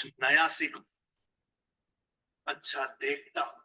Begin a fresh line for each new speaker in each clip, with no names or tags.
कुछ नया सीखूं, अच्छा देखता हूं।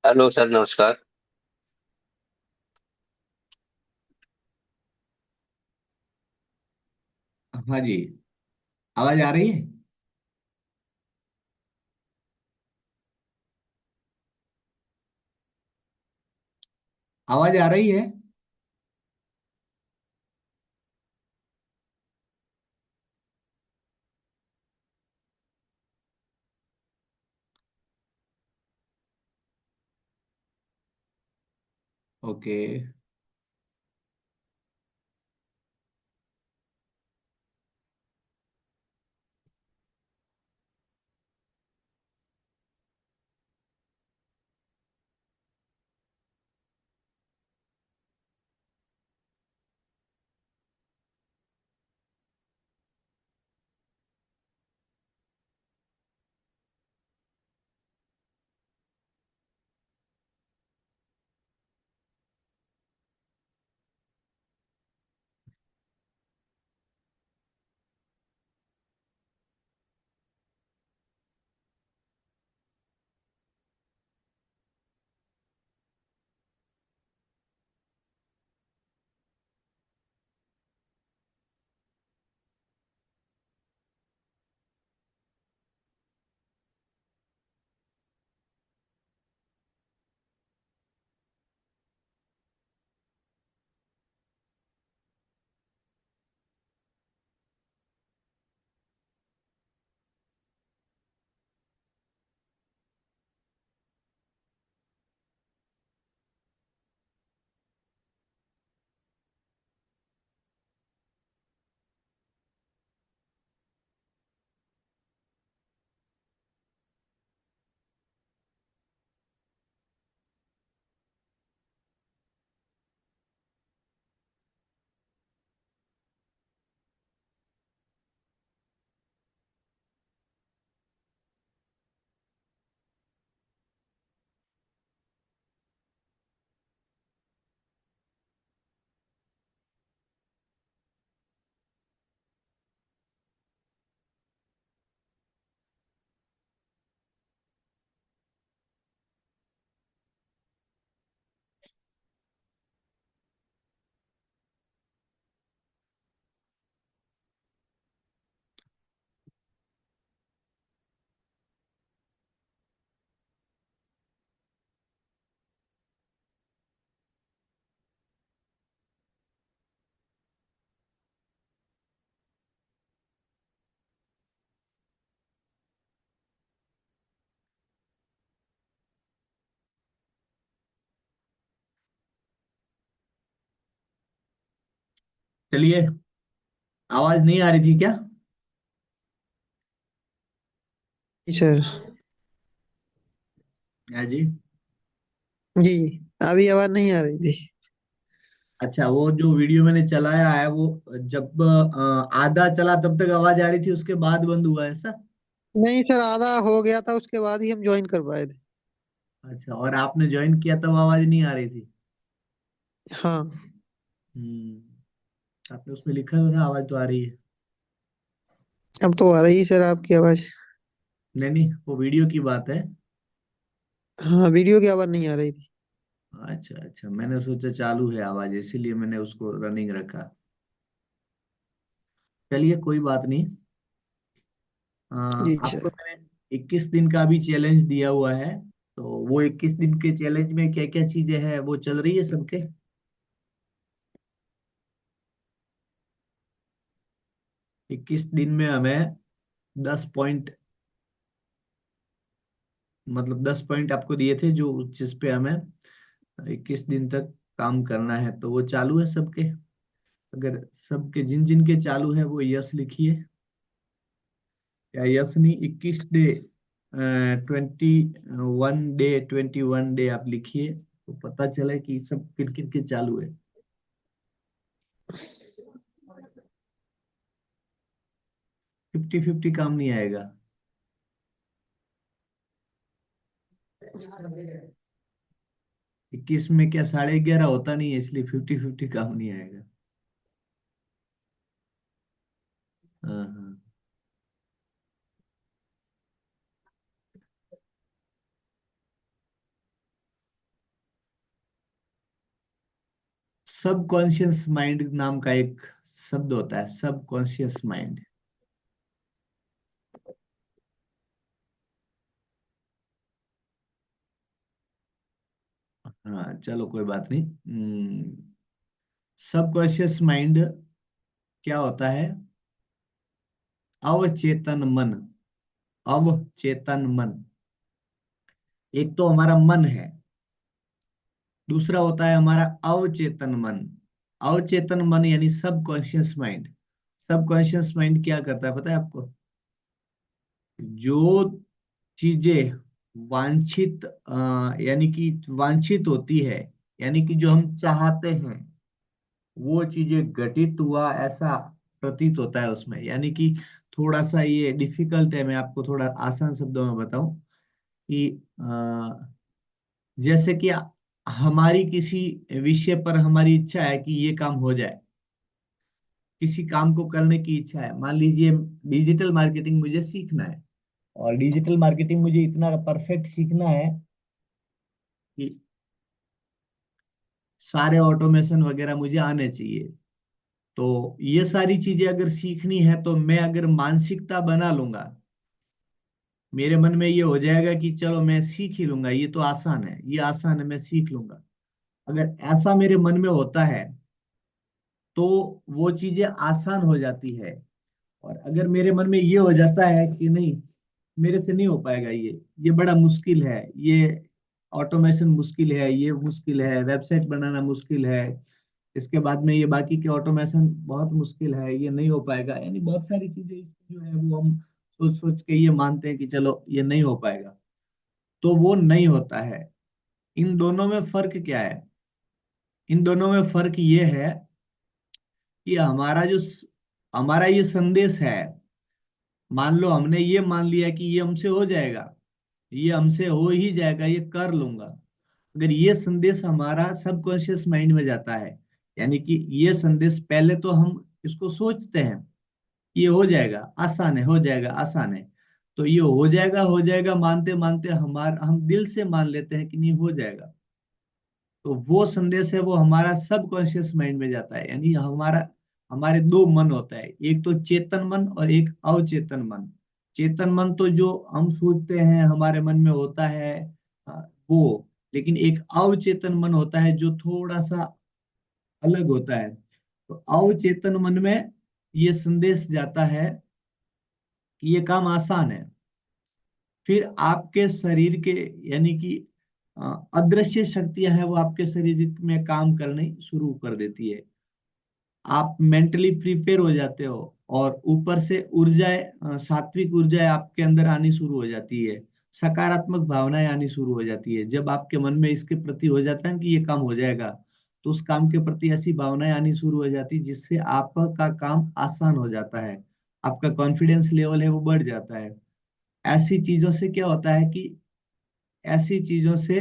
हेलो सर, नमस्कार।
हाँ जी। आवाज आ रही है। आवाज आ रही है। ओके। चलिए, आवाज नहीं आ रही थी क्या?
जी सर।
हाँ जी।
जी। अभी आवाज नहीं आ रही थी।
अच्छा, वो जो वीडियो मैंने चलाया है वो जब आधा चला तब तक आवाज आ रही थी, उसके बाद बंद हुआ है ऐसा?
नहीं सर, आधा हो गया था, उसके बाद ही हम ज्वाइन कर पाए थे।
अच्छा, और आपने ज्वाइन किया तब आवाज नहीं आ रही थी?
हाँ।
आपने उसमें लिखा था आवाज तो आ रही है।
अब तो आ रही है सर आपकी आवाज।
नहीं नहीं, वो वीडियो की बात है।
हाँ, वीडियो की आवाज नहीं आ रही थी।
अच्छा अच्छा, मैंने सोचा चालू है आवाज, इसीलिए मैंने उसको रनिंग रखा। चलिए, कोई बात नहीं।
जी
आपको
सर।
मैंने 21 दिन का भी चैलेंज दिया हुआ है। तो वो 21 दिन के चैलेंज में क्या क्या चीजें हैं वो चल रही है सबके? 21 दिन में हमें 10 पॉइंट, मतलब 10 पॉइंट आपको दिए थे जो जिस पे हमें 21 दिन तक काम करना है, तो वो चालू है सबके? अगर सबके जिन जिन के चालू है वो यस लिखिए, या यस नहीं, 21 डे, 21 डे आप लिखिए, तो पता चले कि सब किन किन के चालू है। 50-50 काम नहीं आएगा। 21 में क्या 11:30 होता नहीं है, इसलिए 50-50 काम नहीं आएगा। हाँ हाँ। सबकॉन्शियस माइंड नाम का एक शब्द होता है, सबकॉन्शियस माइंड। हाँ चलो, कोई बात नहीं। सबकॉन्शियस माइंड क्या होता है? अवचेतन मन। अवचेतन मन, एक तो हमारा मन है, दूसरा होता है हमारा अवचेतन मन। अवचेतन मन यानी सबकॉन्शियस माइंड। सबकॉन्शियस माइंड क्या करता है पता है आपको? जो चीजें वांछित, यानी कि वांछित होती है, यानी कि जो हम चाहते हैं वो चीजें घटित हुआ ऐसा प्रतीत होता है उसमें। यानी कि थोड़ा सा ये डिफिकल्ट है, मैं आपको थोड़ा आसान शब्दों में बताऊं कि जैसे कि हमारी किसी विषय पर हमारी इच्छा है कि ये काम हो जाए, किसी काम को करने की इच्छा है। मान लीजिए डिजिटल मार्केटिंग मुझे सीखना है, और डिजिटल मार्केटिंग मुझे इतना परफेक्ट सीखना है कि सारे ऑटोमेशन वगैरह मुझे आने चाहिए। तो ये सारी चीजें अगर सीखनी है तो मैं अगर मानसिकता बना लूंगा, मेरे मन में ये हो जाएगा कि चलो मैं सीख ही लूंगा, ये तो आसान है, ये आसान है, मैं सीख लूंगा। अगर ऐसा मेरे मन में होता है तो वो चीजें आसान हो जाती है। और अगर मेरे मन में ये हो जाता है कि नहीं, मेरे से नहीं हो पाएगा, ये बड़ा मुश्किल है, ये ऑटोमेशन मुश्किल है, ये मुश्किल है, वेबसाइट बनाना मुश्किल है, इसके बाद में ये बाकी के ऑटोमेशन बहुत मुश्किल है, ये नहीं हो पाएगा, यानी बहुत सारी चीजें जो है वो हम सोच सोच के ये मानते हैं कि चलो ये नहीं हो पाएगा, तो वो नहीं होता है। इन दोनों में फर्क क्या है? इन दोनों में फर्क ये है कि हमारा ये संदेश है। मान लो हमने ये मान लिया कि ये हमसे हो जाएगा, ये हमसे हो ही जाएगा, ये कर लूंगा। अगर ये संदेश हमारा सबकॉन्शियस माइंड में जाता है, यानी कि ये संदेश पहले तो हम इसको सोचते हैं, ये हो जाएगा, आसान है, हो जाएगा, आसान है। तो ये हो जाएगा मानते मानते हम दिल से मान लेते हैं कि नहीं हो जाएगा। तो वो संदेश है वो हमारा सबकॉन्शियस माइंड में जाता है। यानी हमारे दो मन होता है, एक तो चेतन मन और एक अवचेतन मन। चेतन मन तो जो हम सोचते हैं हमारे मन में होता है, अ, वो। लेकिन एक अवचेतन मन होता है जो थोड़ा सा अलग होता है। तो अवचेतन मन में ये संदेश जाता है कि ये काम आसान है। फिर आपके शरीर के, यानी कि अदृश्य शक्तियां हैं वो आपके शरीर में काम करने शुरू कर देती है। आप मेंटली प्रिपेयर हो जाते हो, और ऊपर से ऊर्जाएं, सात्विक ऊर्जाएं आपके अंदर आनी शुरू हो जाती है, सकारात्मक भावनाएं आनी शुरू हो जाती है। जब आपके मन में इसके प्रति हो जाता है कि ये काम हो जाएगा, तो उस काम के प्रति ऐसी भावनाएं आनी शुरू हो जाती है जिससे आपका काम आसान हो जाता है, आपका कॉन्फिडेंस लेवल है वो बढ़ जाता है। ऐसी चीजों से क्या होता है कि ऐसी चीजों से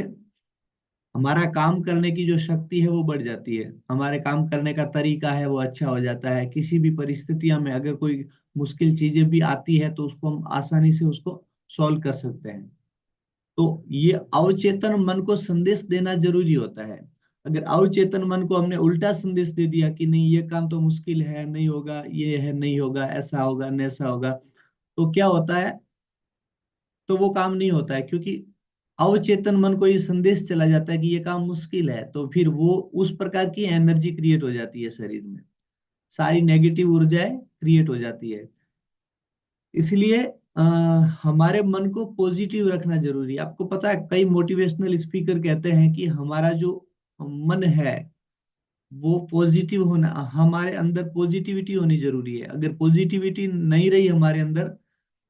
हमारा काम करने की जो शक्ति है वो बढ़ जाती है, हमारे काम करने का तरीका है वो अच्छा हो जाता है। किसी भी परिस्थितियों में अगर कोई मुश्किल चीजें भी आती है तो उसको हम आसानी से उसको सॉल्व कर सकते हैं। तो ये अवचेतन मन को संदेश देना जरूरी होता है। अगर अवचेतन मन को हमने उल्टा संदेश दे दिया कि नहीं ये काम तो मुश्किल है, नहीं होगा, ये है नहीं होगा, ऐसा होगा नहीं ऐसा होगा, तो क्या होता है, तो वो काम नहीं होता है, क्योंकि अवचेतन मन को ये संदेश चला जाता है कि ये काम मुश्किल है, तो फिर वो उस प्रकार की एनर्जी क्रिएट हो जाती है शरीर में, सारी नेगेटिव ऊर्जाएं क्रिएट हो जाती है। इसलिए अ, हमारे मन को पॉजिटिव रखना जरूरी है। आपको पता है कई मोटिवेशनल स्पीकर कहते हैं कि हमारा जो मन है वो पॉजिटिव होना, हमारे अंदर पॉजिटिविटी होनी जरूरी है। अगर पॉजिटिविटी नहीं रही हमारे अंदर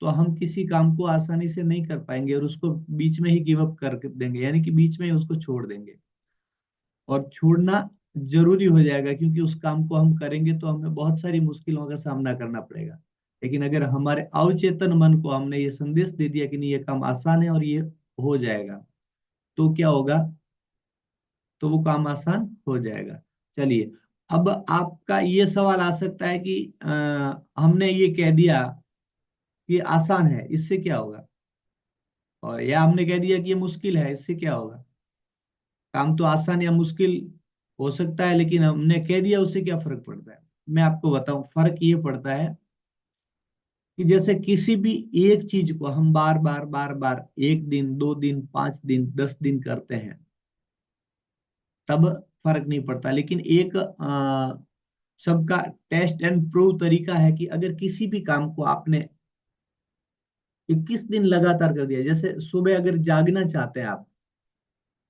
तो हम किसी काम को आसानी से नहीं कर पाएंगे और उसको बीच में ही गिव अप कर देंगे, यानी कि बीच में ही उसको छोड़ देंगे। और छोड़ना जरूरी हो जाएगा, क्योंकि उस काम को हम करेंगे तो हमें बहुत सारी मुश्किलों का सामना करना पड़ेगा। लेकिन अगर हमारे अवचेतन मन को हमने ये संदेश दे दिया कि नहीं ये काम आसान है और ये हो जाएगा, तो क्या होगा, तो वो काम आसान हो जाएगा। चलिए, अब आपका ये सवाल आ सकता है कि हमने ये कह दिया कि आसान है, इससे क्या होगा, और या हमने कह दिया कि ये मुश्किल है, इससे क्या होगा। काम तो आसान या मुश्किल हो सकता है, लेकिन हमने कह दिया उससे क्या फर्क पड़ता है। मैं आपको बताऊं, फर्क ये पड़ता है कि जैसे किसी भी एक चीज को हम बार बार बार बार 1 दिन 2 दिन 5 दिन 10 दिन करते हैं, तब फर्क नहीं पड़ता। लेकिन एक सबका टेस्ट एंड प्रूव तरीका है कि अगर किसी भी काम को आपने 21 दिन लगातार कर दिया, जैसे सुबह अगर जागना चाहते हैं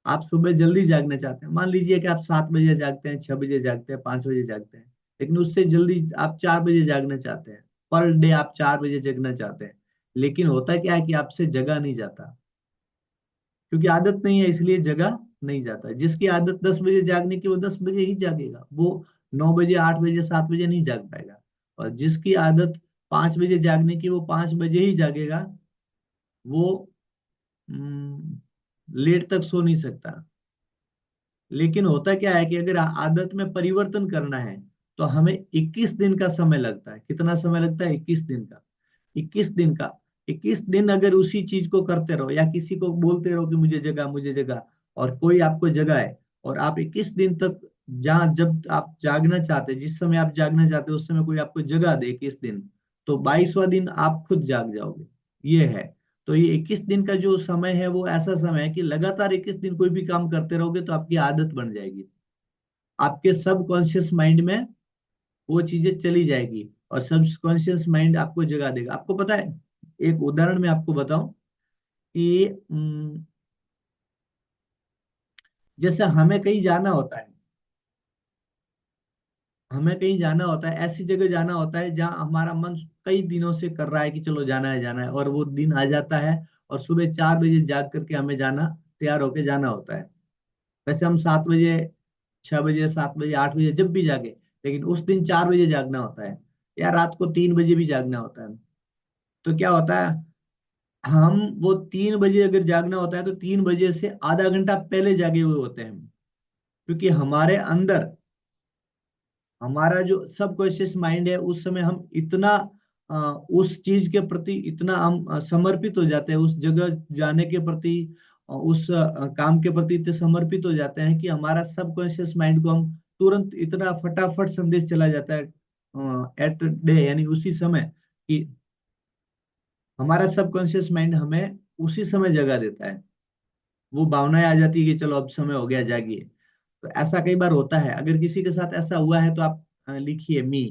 आप सुबह जल्दी जागना चाहते हैं, मान लीजिए कि आप 7 बजे जागते हैं, 6 बजे जागते हैं, 5 बजे जागते हैं, लेकिन उससे जल्दी आप 4 बजे जागना चाहते हैं, पर डे आप 4 बजे जगना चाहते हैं, लेकिन होता क्या है कि आपसे जगा नहीं जाता, क्योंकि आदत नहीं है, इसलिए जगा नहीं जाता। जिसकी आदत 10 बजे जागने की वो 10 बजे ही जागेगा, वो 9 बजे 8 बजे 7 बजे नहीं जाग पाएगा। और जिसकी आदत 5 बजे जागने की वो 5 बजे ही जागेगा, वो लेट तक सो नहीं सकता। लेकिन होता क्या है कि अगर आदत में परिवर्तन करना है तो हमें 21 दिन का समय लगता है। कितना समय लगता है? 21 दिन का। 21 दिन का, 21 दिन अगर उसी चीज को करते रहो या किसी को बोलते रहो कि मुझे जगा मुझे जगा, और कोई आपको जगाए, और आप 21 दिन तक, जहां जब आप जागना चाहते, जिस समय आप जागना चाहते उस समय कोई आपको जगा दे 21 दिन, तो 22वां दिन आप खुद जाग जाओगे। ये है। तो ये 21 दिन का जो समय है वो ऐसा समय है कि लगातार 21 दिन कोई भी काम करते रहोगे तो आपकी आदत बन जाएगी, आपके सबकॉन्शियस माइंड में वो चीजें चली जाएगी, और सबकॉन्शियस माइंड आपको जगा देगा। आपको पता है, एक उदाहरण मैं आपको बताऊं कि जैसे हमें कहीं जाना होता है, हमें कहीं जाना होता है, ऐसी जगह जाना होता है जहां हमारा मन कई दिनों से कर रहा है कि चलो जाना है, और वो दिन आ जाता है और सुबह 4 बजे जाग करके हमें जाना, तैयार होके जाना होता है। वैसे हम 7 बजे 6 बजे 7 बजे 8 बजे जब भी जागे, लेकिन उस दिन 4 बजे जागना होता है, या रात को 3 बजे भी जागना होता है। तो क्या होता है, हम वो 3 बजे अगर जागना होता है तो 3 बजे से आधा घंटा पहले जागे हुए होते हैं, क्योंकि हमारे अंदर हमारा जो सबकॉन्शियस माइंड है उस समय हम इतना उस चीज के प्रति इतना हम समर्पित हो जाते हैं, उस जगह जाने के प्रति, उस काम के प्रति इतने समर्पित हो जाते हैं कि हमारा सबकॉन्शियस माइंड को हम तुरंत इतना फटाफट संदेश चला जाता है एट डे, यानी उसी समय, कि हमारा सबकॉन्शियस माइंड हमें उसी समय जगा देता है। वो भावनाएं आ जाती है कि चलो अब समय हो गया, जागिए। तो ऐसा कई बार होता है। अगर किसी के साथ ऐसा हुआ है तो आप लिखिए मी।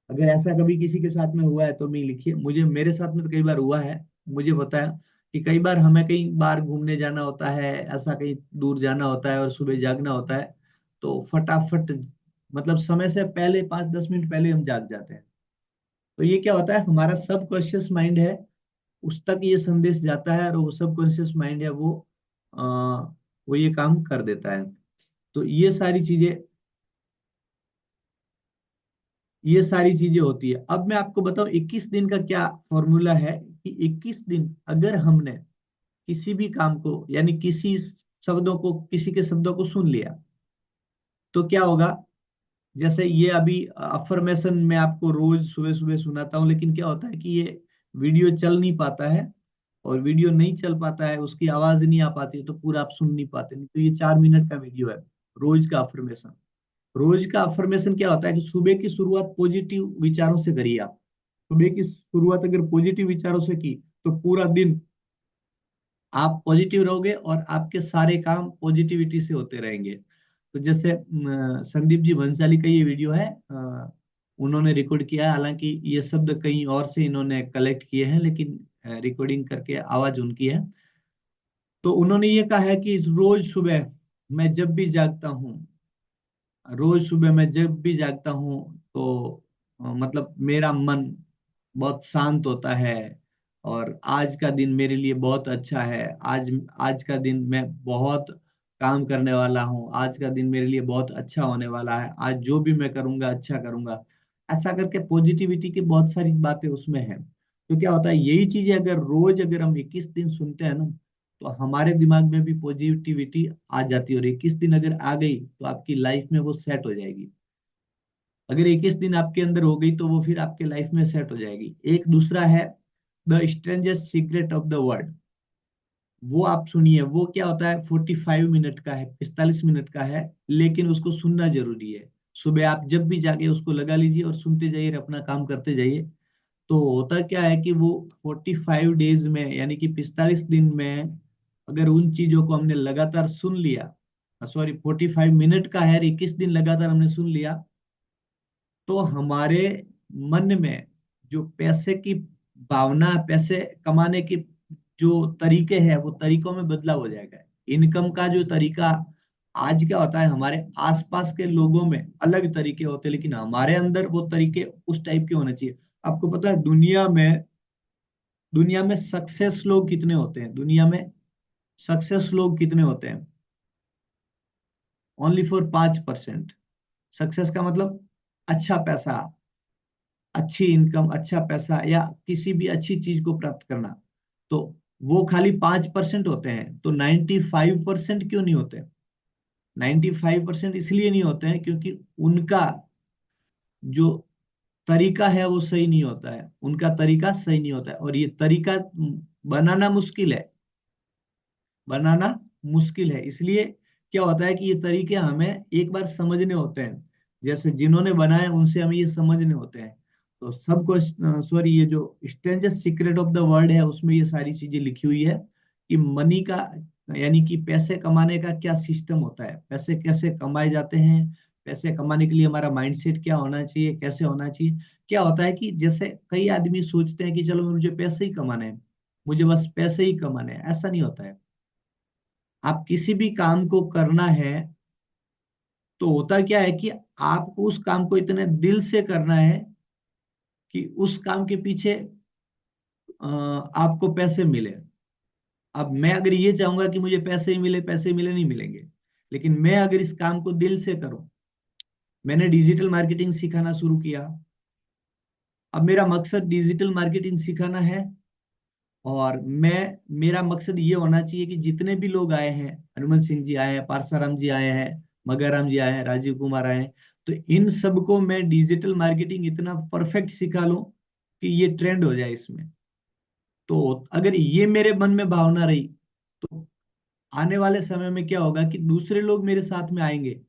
अगर ऐसा कभी किसी के साथ में हुआ है तो मी लिखिए। मुझे, मेरे साथ में तो कई बार हुआ है। मुझे पता है कि कई बार हमें कहीं बाहर घूमने जाना होता है, ऐसा कहीं दूर जाना होता है और सुबह जागना होता है, तो फटाफट, मतलब समय से पहले 5-10 मिनट पहले हम जाग जाते हैं। तो ये क्या होता है, हमारा सबकॉन्शियस माइंड है, उस तक ये संदेश जाता है, और वो सबकॉन्शियस माइंड है आ, वो ये काम कर देता है। तो ये सारी चीजें होती है। अब मैं आपको बताऊं 21 दिन का क्या फॉर्मूला है, कि 21 दिन अगर हमने किसी भी काम को, यानी किसी के शब्दों को सुन लिया, तो क्या होगा। जैसे ये अभी अफर्मेशन मैं आपको रोज सुबह सुबह सुनाता हूँ, लेकिन क्या होता है कि ये वीडियो चल नहीं पाता है, और वीडियो नहीं चल पाता है, उसकी आवाज नहीं आ पाती है, तो पूरा आप सुन नहीं पाते। नहीं तो ये 4 मिनट का वीडियो है, रोज का अफर्मेशन। रोज का अफर्मेशन क्या होता है कि सुबह की शुरुआत पॉजिटिव विचारों से करिए आप। सुबह की शुरुआत अगर पॉजिटिव विचारों से की, तो पूरा दिन आप पॉजिटिव रहोगे, और आपके सारे काम पॉजिटिविटी से होते रहेंगे। तो जैसे संदीप जी भंसाली का ये वीडियो है, उन्होंने रिकॉर्ड किया है, हालांकि ये शब्द कहीं और से इन्होंने कलेक्ट किए हैं, लेकिन रिकॉर्डिंग करके आवाज उनकी है। तो उन्होंने ये कहा है कि रोज सुबह मैं जब भी जागता हूँ रोज सुबह मैं जब भी जागता हूँ, तो मतलब मेरा मन बहुत शांत होता है, और आज का दिन मेरे लिए बहुत अच्छा है। आज आज का दिन मैं बहुत काम करने वाला हूँ, आज का दिन मेरे लिए बहुत अच्छा होने वाला है, आज जो भी मैं करूंगा अच्छा करूंगा। ऐसा करके पॉजिटिविटी की बहुत सारी बातें उसमें है। तो क्या होता है, यही चीजें अगर हम 21 दिन सुनते हैं ना, तो हमारे दिमाग में भी पॉजिटिविटी आ जाती है, और 21 दिन अगर आ गई तो आपकी लाइफ में वो सेट हो जाएगी। अगर 21 दिन आपके अंदर हो गई, तो वो फिर आपके लाइफ में सेट हो जाएगी। एक दूसरा है the strangest secret of the world. वो आप सुनिए, वो क्या होता है, 45 मिनट का है, 45 मिनट का है, लेकिन उसको सुनना जरूरी है। सुबह आप जब भी जाके उसको लगा लीजिए और सुनते जाइए, और अपना काम करते जाइए। तो होता क्या है कि वो 45 डेज में, यानी कि 45 दिन में, अगर उन चीजों को हमने लगातार सुन लिया, सॉरी 45 मिनट का है, 21 दिन लगातार हमने सुन लिया, तो हमारे मन में जो पैसे की भावना, पैसे कमाने के जो तरीके हैं, वो तरीकों में बदलाव हो जाएगा। इनकम का जो तरीका आज क्या होता है, हमारे आसपास के लोगों में अलग तरीके होते हैं, लेकिन हमारे अंदर वो तरीके उस टाइप के होने चाहिए। आपको पता है दुनिया में सक्सेस लोग कितने होते हैं, दुनिया में सक्सेस लोग कितने होते हैं? Only for 5%। सक्सेस का मतलब अच्छा पैसा, अच्छी इनकम, अच्छा पैसा, या किसी भी अच्छी चीज को प्राप्त करना। तो वो खाली 5% होते हैं, तो 95% क्यों नहीं होते? 95% इसलिए नहीं होते हैं क्योंकि उनका जो तरीका है वो सही नहीं होता है, उनका तरीका सही नहीं होता है, और ये तरीका बनाना मुश्किल है, बनाना मुश्किल है। इसलिए क्या होता है कि ये तरीके हमें एक बार समझने होते हैं, जैसे जिन्होंने बनाए उनसे हमें ये समझने होते हैं। तो सबको, सॉरी, ये जो strangest secret of the world है, उसमें ये सारी चीजें लिखी हुई है कि मनी का, यानी कि पैसे कमाने का क्या सिस्टम होता है, पैसे कैसे कमाए जाते हैं, पैसे कमाने के लिए हमारा माइंडसेट क्या होना चाहिए, कैसे होना चाहिए। क्या होता है कि जैसे कई आदमी सोचते हैं कि चलो मुझे पैसे ही कमाने हैं, मुझे बस पैसे ही कमाने हैं, ऐसा नहीं होता है। आप किसी भी काम को करना है, तो होता क्या है कि आपको उस काम को इतने दिल से करना है कि उस काम के पीछे आपको पैसे मिले। अब मैं अगर ये चाहूंगा कि मुझे पैसे ही मिले, पैसे ही मिले, नहीं मिलेंगे। लेकिन मैं अगर इस काम को दिल से करूं, मैंने डिजिटल मार्केटिंग सिखाना शुरू किया। अब मेरा मकसद डिजिटल मार्केटिंग सिखाना है, और मेरा मकसद ये होना चाहिए कि जितने भी लोग आए हैं, हनुमान सिंह जी आए हैं, पारसाराम जी आए हैं, मगाराम जी आए हैं, राजीव कुमार आए हैं, तो इन सबको मैं डिजिटल मार्केटिंग इतना परफेक्ट सिखा लूं कि ये ट्रेंड हो जाए इसमें। तो अगर ये मेरे मन में भावना रही, तो आने वाले समय में क्या होगा कि दूसरे लोग मेरे साथ में आएंगे,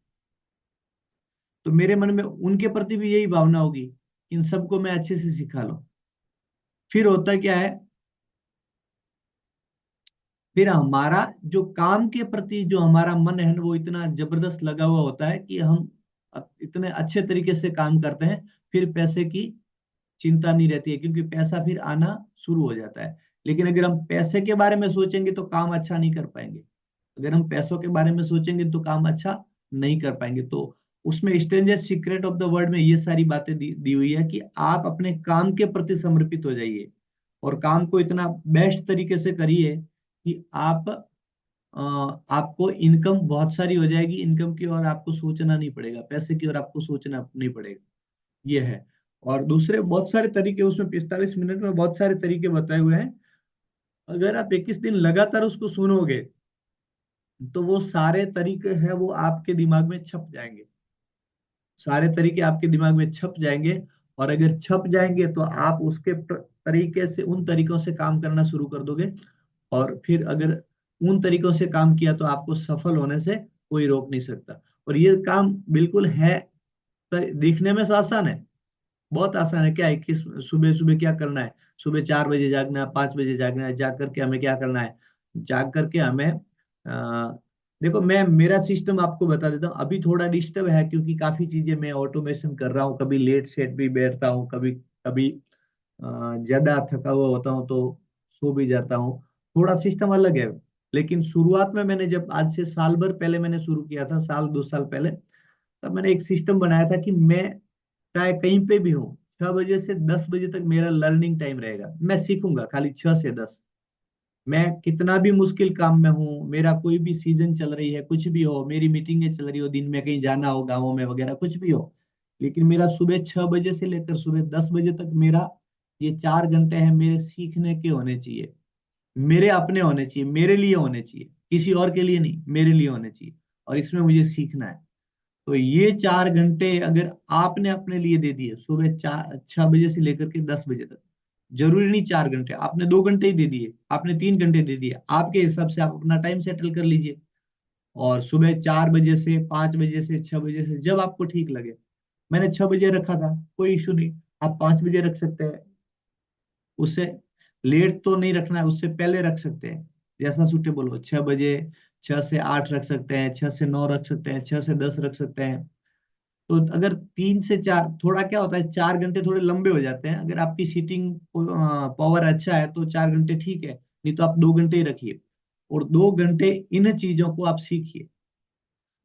तो मेरे मन में उनके प्रति भी यही भावना होगी कि इन सबको मैं अच्छे से सिखा लूं। फिर होता क्या है, फिर हमारा जो काम के प्रति जो हमारा मन है ना, वो इतना जबरदस्त लगा हुआ होता है कि हम इतने अच्छे तरीके से काम करते हैं। फिर पैसे की चिंता नहीं रहती है, क्योंकि पैसा फिर आना शुरू हो जाता है। लेकिन अगर हम पैसे के बारे में सोचेंगे तो काम अच्छा नहीं कर पाएंगे। अगर हम पैसों के बारे में सोचेंगे तो काम अच्छा नहीं कर पाएंगे। तो उसमें strangest secret of the world में ये सारी बातें दी हुई है कि आप अपने काम के प्रति समर्पित हो जाइए और काम को इतना बेस्ट तरीके से करिए कि आपको इनकम बहुत सारी हो जाएगी। इनकम की और आपको सोचना नहीं पड़ेगा, पैसे की और आपको सोचना नहीं पड़ेगा। ये है। और दूसरे बहुत सारे तरीके, उसमें 45 मिनट में बहुत सारे तरीके बताए हुए हैं। अगर आप 21 दिन लगातार उसको सुनोगे तो वो सारे तरीके हैं वो आपके दिमाग में छप जाएंगे। सारे तरीके आपके दिमाग में छप जाएंगे। और अगर छप जाएंगे तो आप उसके तरीके से, उन तरीकों से काम करना शुरू कर दोगे। और फिर अगर उन तरीकों से काम किया तो आपको सफल होने से कोई रोक नहीं सकता। और ये काम बिल्कुल है, दिखने में तो आसान है, बहुत आसान है। क्या है कि सुबह सुबह क्या करना है? सुबह 4 बजे जागना है, 5 बजे जागना है। जाग करके हमें क्या करना है? जाग करके हमें देखो, मैं मेरा सिस्टम आपको बता देता हूँ। अभी थोड़ा डिस्टर्ब है क्योंकि काफी चीजें मैं ऑटोमेशन कर रहा हूँ। कभी लेट सेट भी बैठता हूँ, कभी कभी ज्यादा थका हुआ होता हूँ तो सो भी जाता हूँ। थोड़ा सिस्टम अलग है। लेकिन शुरुआत में मैंने जब आज से साल भर पहले मैंने शुरू किया था, साल 2 साल पहले, तब मैंने एक सिस्टम बनाया था कि मैं चाहे कहीं पे भी हूँ, 6 बजे से 10 बजे तक मेरा लर्निंग टाइम रहेगा। मैं सीखूंगा खाली 6 से 10। मैं कितना भी मुश्किल काम में हूँ, मेरा कोई भी सीजन चल रही है, कुछ भी हो, मेरी मीटिंगें चल रही हो, दिन में कहीं जाना हो गाँवों में वगैरह, कुछ भी हो, लेकिन मेरा सुबह 6 बजे से लेकर सुबह 10 बजे तक मेरा ये 4 घंटे हैं मेरे सीखने के होने चाहिए। मेरे अपने होने चाहिए, मेरे लिए होने चाहिए, किसी और के लिए नहीं, मेरे लिए होने चाहिए। और इसमें मुझे सीखना है। तो ये 4 घंटे अगर आपने अपने लिए दे दिए, सुबह 6 बजे से लेकर के 10 बजे तक, जरूरी नहीं 4 घंटे, आपने 2 घंटे ही दे दिए, आपने 3 घंटे दे दिए, आपके हिसाब से आप अपना टाइम सेटल कर लीजिए। और सुबह 4 बजे से, 5 बजे से, 6 बजे से, जब आपको ठीक लगे। मैंने 6 बजे रखा था, कोई इशू नहीं। आप 5 बजे रख सकते हैं। उससे लेट तो नहीं रखना है, उससे पहले रख सकते हैं, जैसा सूटेबल हो। 6 बजे, 6 से 8 रख सकते हैं, 6 से 9 रख सकते हैं, 6 से 10 रख सकते हैं। तो अगर 3 से 4, थोड़ा क्या होता है, 4 घंटे थोड़े लंबे हो जाते हैं। अगर आपकी सीटिंग पावर अच्छा है तो 4 घंटे ठीक है, नहीं तो आप 2 घंटे ही रखिए। और 2 घंटे इन चीजों को आप सीखिए।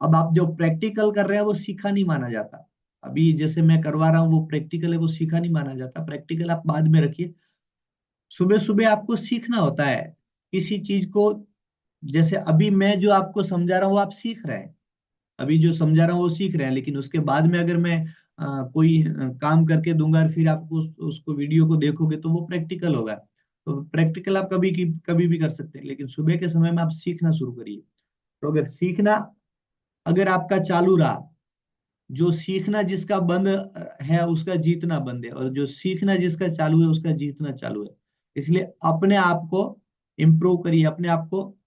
अब आप जो प्रैक्टिकल कर रहे हैं वो सीखा नहीं माना जाता। अभी जैसे मैं करवा रहा हूँ वो प्रैक्टिकल है, वो सीखा नहीं माना जाता। प्रैक्टिकल आप बाद में रखिए। सुबह सुबह आपको सीखना होता है किसी चीज को। जैसे अभी मैं जो आपको समझा रहा हूँ वो आप सीख रहे हैं। अभी जो समझा रहा हूँ वो सीख रहे हैं, लेकिन उसके बाद में अगर मैं कोई काम करके दूंगा और फिर आपको उसको वीडियो को देखोगे तो वो प्रैक्टिकल होगा। तो प्रैक्टिकल आप कभी भी कर सकते हैं, लेकिन सुबह के समय में आप सीखना शुरू करिए। तो अगर सीखना, अगर आपका चालू रहा, जो सीखना जिसका बंद है उसका जीतना बंद है, और जो सीखना जिसका चालू है उसका जीतना चालू है। इसलिए अपने आप को इम्प्रूव करिए, अपने आप को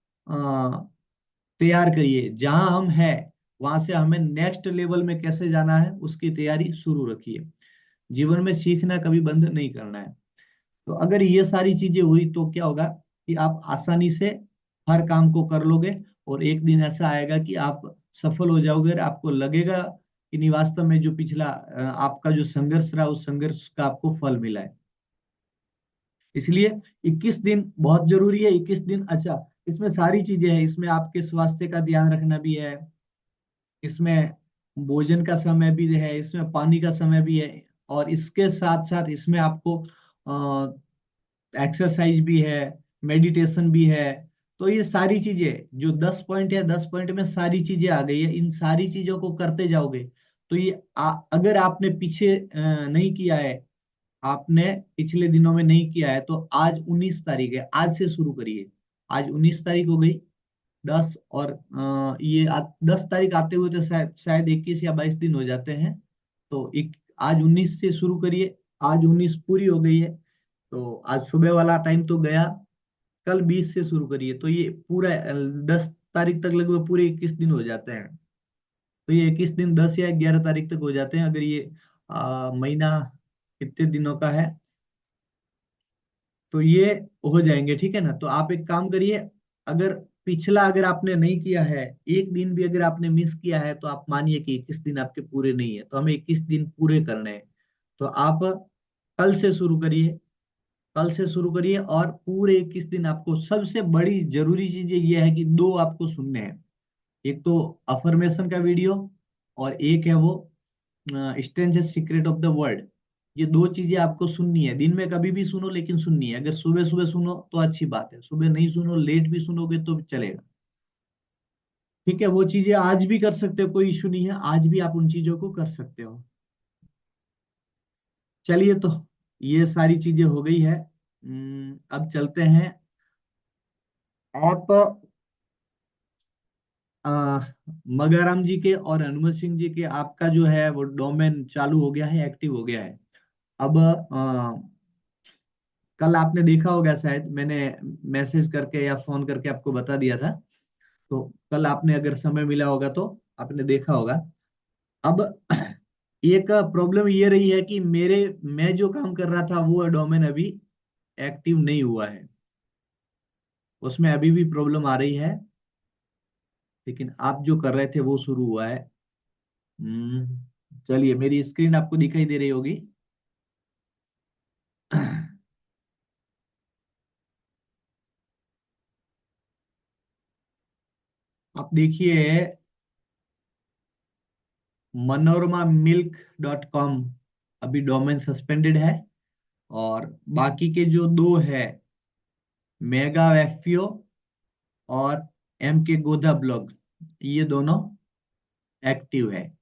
तैयार करिए। जहां हम हैं वहां से हमें नेक्स्ट लेवल में कैसे जाना है उसकी तैयारी शुरू रखिए। जीवन में सीखना कभी बंद नहीं करना है। तो अगर ये सारी चीजें हुई तो क्या होगा कि आप आसानी से हर काम को कर लोगे। और एक दिन ऐसा आएगा कि आप सफल हो जाओगे और आपको लगेगा कि नहीं, वास्तव में जो पिछला आपका जो संघर्ष रहा उस संघर्ष का आपको फल मिला है। इसलिए 21 दिन बहुत जरूरी है। 21 दिन, अच्छा, इसमें सारी चीजें हैं। इसमें आपके स्वास्थ्य का ध्यान रखना भी है, इसमें भोजन का समय भी है, इसमें पानी का समय भी है, और इसके साथ साथ इसमें आपको एक्सरसाइज भी है, मेडिटेशन भी है। तो ये सारी चीजें जो 10 पॉइंट है, 10 पॉइंट में सारी चीजें आ गई है। इन सारी चीजों को करते जाओगे तो ये अगर आपने पीछे नहीं किया है, आपने पिछले दिनों में नहीं किया है, तो आज 19 तारीख है, आज से शुरू करिए। आज 19 तारीख हो गई, 10 और 10 तारीख आते हुए तो शायद शायद 21 या 22 दिन हो जाते हैं। तो आज 19 से शुरू करिए। आज 19 पूरी हो गई है, तो आज सुबह वाला टाइम तो गया। कल 20 से शुरू करिए, तो ये पूरा 10 तारीख तक लगभग पूरे 21 दिन हो जाते हैं। तो ये 21 दिन 10 या 11 तारीख तक हो जाते हैं। अगर ये महीना कितने दिनों का है तो ये हो जाएंगे, ठीक है ना। तो आप एक काम करिए, अगर पिछला अगर आपने नहीं किया है, एक दिन भी अगर आपने मिस किया है, तो आप मानिए कि 21 दिन आपके पूरे नहीं है। तो हमें 21 दिन पूरे करने हैं। तो आप कल से शुरू करिए, कल से शुरू करिए। और पूरे 21 दिन आपको सबसे बड़ी जरूरी चीज ये है कि दो आपको सुनने हैं। एक तो अफर्मेशन का वीडियो, और एक है वो strangest secret of the world. ये दो चीजें आपको सुननी है, दिन में कभी भी सुनो लेकिन सुननी है। अगर सुबह सुबह सुनो तो अच्छी बात है, सुबह नहीं सुनो, लेट भी सुनोगे तो चलेगा। ठीक है, वो चीजें आज भी कर सकते हो, कोई इशू नहीं है, आज भी आप उन चीजों को कर सकते हो। चलिए, तो ये सारी चीजें हो गई है। अब चलते हैं। आप अ, मगाराम जी के और हनुमत सिंह जी के, आपका जो है वो डोमेन चालू हो गया है, एक्टिव हो गया है। अब कल आपने देखा होगा, शायद मैंने मैसेज करके या फोन करके आपको बता दिया था। तो कल आपने अगर समय मिला होगा तो आपने देखा होगा। अब एक प्रॉब्लम ये रही है कि मैं जो काम कर रहा था वो डोमेन अभी एक्टिव नहीं हुआ है, उसमें अभी भी प्रॉब्लम आ रही है। लेकिन आप जो कर रहे थे वो शुरू हुआ है। चलिए, मेरी स्क्रीन आपको दिखाई दे रही होगी। आप देखिए, ManoramaMilk.com अभी डोमेन सस्पेंडेड है। और बाकी के जो दो है, मेगा एफपीओ और एम के गोधा ब्लॉग, ये दोनों एक्टिव है।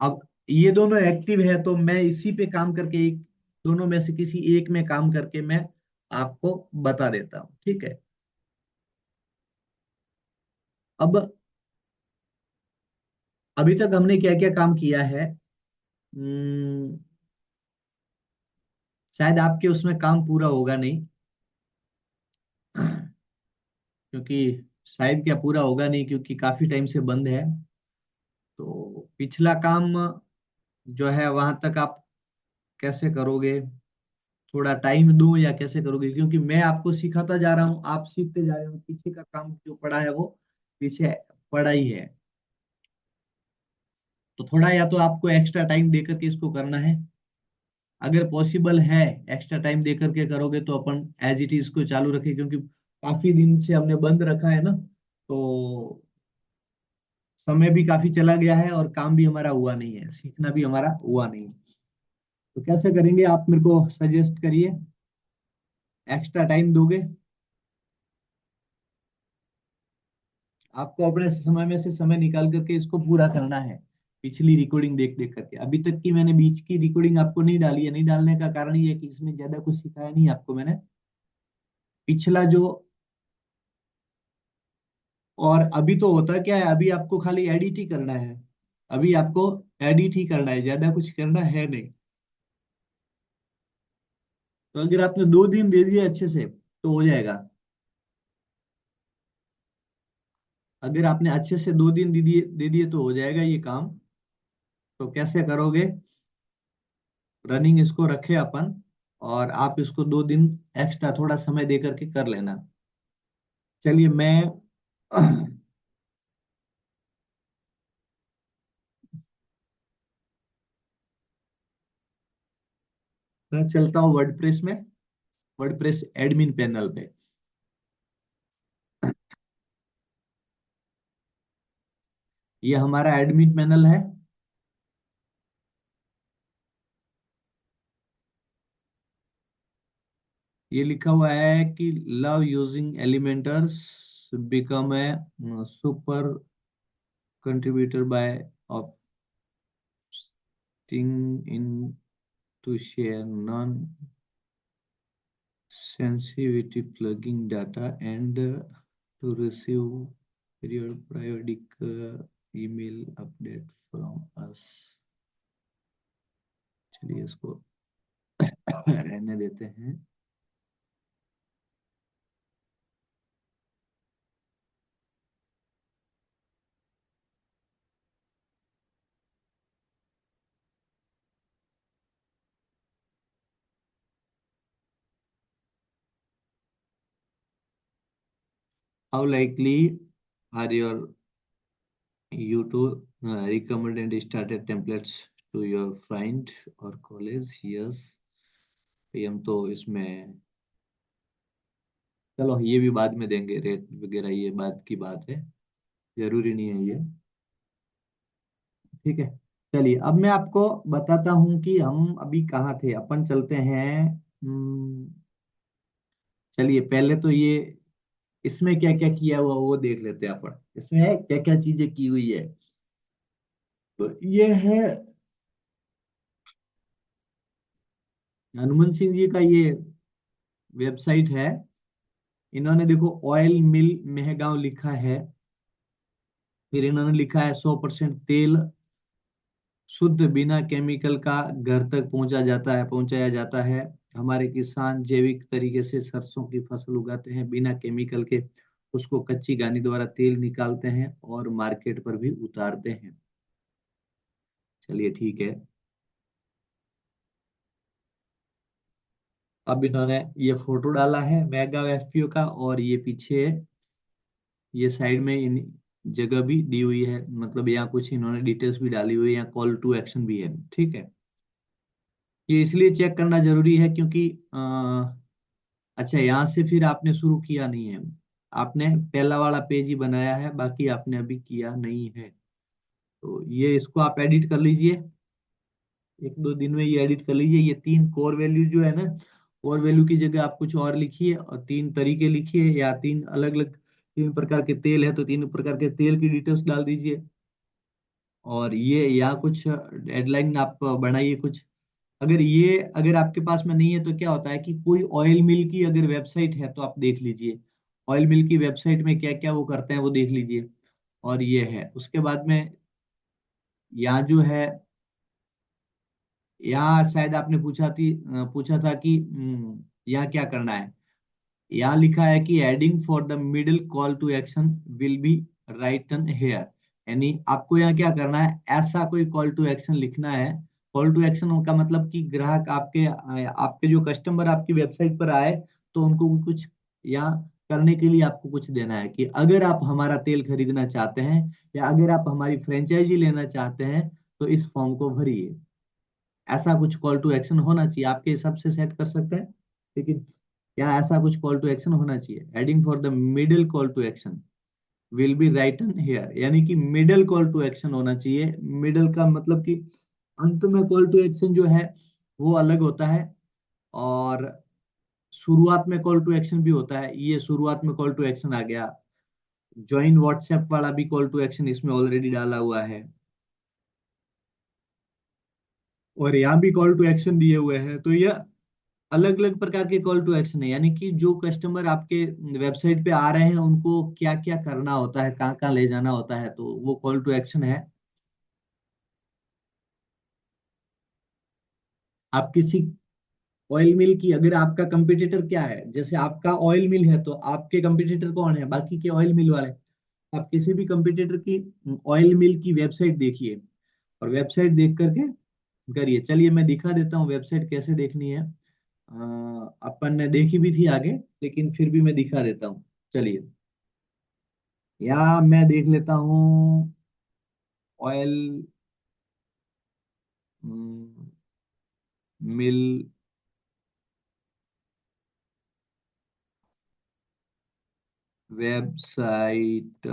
अब ये दोनों एक्टिव है तो मैं इसी पे काम करके, एक दोनों में से किसी एक में काम करके मैं आपको बता देता हूँ, ठीक है। अब अभी तक हमने क्या क्या काम किया है, शायद आपके उसमें काम पूरा होगा नहीं, क्योंकि शायद क्या पूरा होगा नहीं, क्योंकि काफी टाइम से बंद है। तो पिछला काम जो है वहां तक आप कैसे करोगे, थोड़ा टाइम दूं या कैसे करोगे? क्योंकि मैं आपको सिखाता जा रहा हूँ, आप सीखते जा रहे हो, पीछे का काम जो पड़ा है वो पीछे पड़ा ही है। तो थोड़ा या तो आपको एक्स्ट्रा टाइम दे करके इसको करना है। अगर पॉसिबल है एक्स्ट्रा टाइम दे करके करोगे तो अपन एज इट इज को चालू रखें, क्योंकि काफी दिन से हमने बंद रखा है ना, तो समय भी काफी चला गया है और काम भी हमारा हुआ नहीं है, सीखना भी हमारा हुआ नहीं है। तो कैसे करेंगे आप मेरे को सजेस्ट करिए। एक्स्ट्रा टाइम दोगे? आपको अपने समय में से समय निकाल करके इसको पूरा करना है। पिछली रिकॉर्डिंग देख देख करके, अभी तक की मैंने बीच की रिकॉर्डिंग आपको नहीं डाली है। नहीं डालने का कारण ये है कि इसमें ज्यादा कुछ सिखाया नहीं आपको मैंने, पिछला जो। और अभी तो होता क्या है, अभी आपको खाली एडिट ही करना है। अभी आपको एडिट ही करना है, ज्यादा कुछ करना है नहीं। तो अगर आपने 2 दिन दे दिए अच्छे से तो हो जाएगा। अगर आपने अच्छे से 2 दिन दे दिए तो हो जाएगा ये काम। तो कैसे करोगे? रनिंग इसको रखे अपन, और आप इसको 2 दिन एक्स्ट्रा थोड़ा समय दे करके कर लेना। चलिए, मैं चलता हूँ वर्डप्रेस में, वर्डप्रेस एडमिन पैनल पे। ये हमारा एडमिन पैनल है। ये लिखा हुआ है कि लव यूजिंग एलिमेंटर्स, become a super contributor by opting in to share non sensitivity plugging data and to receive periodic email update from us। चलिए, इसको रहने देते हैं। How likely are you to recommend and started templates to your friend or colleagues? Yes, ये हम तो इसमें, चलो ये भी बाद में देंगे, रेट वगैरह ये बाद की बात है, जरूरी नहीं है ये। ठीक है। चलिए अब मैं आपको बताता हूँ कि हम अभी कहाँ थे। अपन चलते हैं। चलिए पहले तो ये इसमें क्या क्या किया हुआ वो देख लेते हैं अपन। इसमें क्या क्या चीजें की हुई है। तो ये है हनुमान सिंह जी का ये वेबसाइट है। इन्होंने देखो ऑयल मिल मेहगांव लिखा है। फिर इन्होंने लिखा है 100% तेल शुद्ध बिना केमिकल का घर तक पहुंचाया जाता है। हमारे किसान जैविक तरीके से सरसों की फसल उगाते हैं बिना केमिकल के। उसको कच्ची घानी द्वारा तेल निकालते हैं और मार्केट पर भी उतारते हैं। चलिए ठीक है। अब इन्होंने ये फोटो डाला है मेगा एफपीओ का, और ये पीछे ये साइड में इन जगह भी दी हुई है, मतलब यहाँ कुछ इन्होंने डिटेल्स भी डाली हुई है, यहाँ कॉल टू एक्शन भी है। ठीक है। ये इसलिए चेक करना जरूरी है क्योंकि अच्छा यहाँ से फिर आपने शुरू किया नहीं है। आपने पहला वाला पेज ही बनाया है, बाकी आपने अभी किया नहीं है। तो ये इसको आप एडिट कर लीजिए। 1-2 दिन में ये एडिट कर लीजिए। ये 3 कोर वैल्यू जो है ना, कोर वैल्यू की जगह आप कुछ और लिखिए और 3 तरीके लिखिए, या 3 अलग अलग 3 प्रकार के तेल है तो 3 प्रकार के तेल की डिटेल्स डाल दीजिए। और ये या कुछ हेडलाइन आप बनाइए कुछ। अगर आपके पास में नहीं है तो क्या होता है कि कोई ऑयल मिल की अगर वेबसाइट है तो आप देख लीजिए। ऑयल मिल की वेबसाइट में क्या क्या वो करते हैं वो देख लीजिए। और ये है उसके बाद में यहाँ जो है, यहाँ शायद आपने पूछा था कि यहाँ क्या करना है। यहाँ लिखा है कि heading for the middle call to action will be written here. यानी आपको यहाँ क्या करना है, ऐसा कोई कॉल टू एक्शन लिखना है। कॉल टू एक्शन का मतलब कि ग्राहक आपके जो कस्टमर आपकी वेबसाइट पर आए तो उनको कुछ यहाँ करने के लिए आपको कुछ देना है कि अगर आप हमारा तेल खरीदना चाहते हैं या अगर आप हमारी फ्रेंचाइजी लेना चाहते हैं तो इस फॉर्म को भरिए। ऐसा कुछ कॉल टू एक्शन होना चाहिए। आपके हिसाब से सेट कर सकते हैं, लेकिन यहाँ ऐसा कुछ कॉल टू एक्शन होना चाहिए। Heading for the middle call to action will be written here, यानी कि मिडिल कॉल टू एक्शन होना चाहिए। मिडिल का मतलब कि अंत में कॉल टू एक्शन जो है वो अलग होता है, और शुरुआत में कॉल टू एक्शन भी होता है। ये शुरुआत में कॉल टू एक्शन आ गया। ज्वाइन व्हाट्सएप वाला भी कॉल टू एक्शन इसमें ऑलरेडी डाला हुआ है, और यहाँ भी कॉल टू एक्शन दिए हुए हैं। तो ये अलग अलग प्रकार के कॉल टू एक्शन है, यानी कि जो कस्टमर आपके वेबसाइट पे आ रहे हैं उनको क्या क्या करना होता है, कहाँ कहाँ ले जाना होता है, तो वो कॉल टू एक्शन है। आप किसी ऑयल मिल की, अगर आपका कंपटीटर क्या है, जैसे आपका ऑयल मिल है तो आपके कंपटीटर कौन है, बाकी के ऑयल मिल वाले। आप किसी भी कंपटीटर की ऑयल मिल की वेबसाइट देखिए, और वेबसाइट देख करके करिए। चलिए मैं दिखा देता हूँ वेबसाइट कैसे देखनी है। अपन ने देखी भी थी आगे, लेकिन फिर भी मैं दिखा देता हूँ। चलिए यहाँ मैं देख लेता हूँ ऑयल मिल वेबसाइट।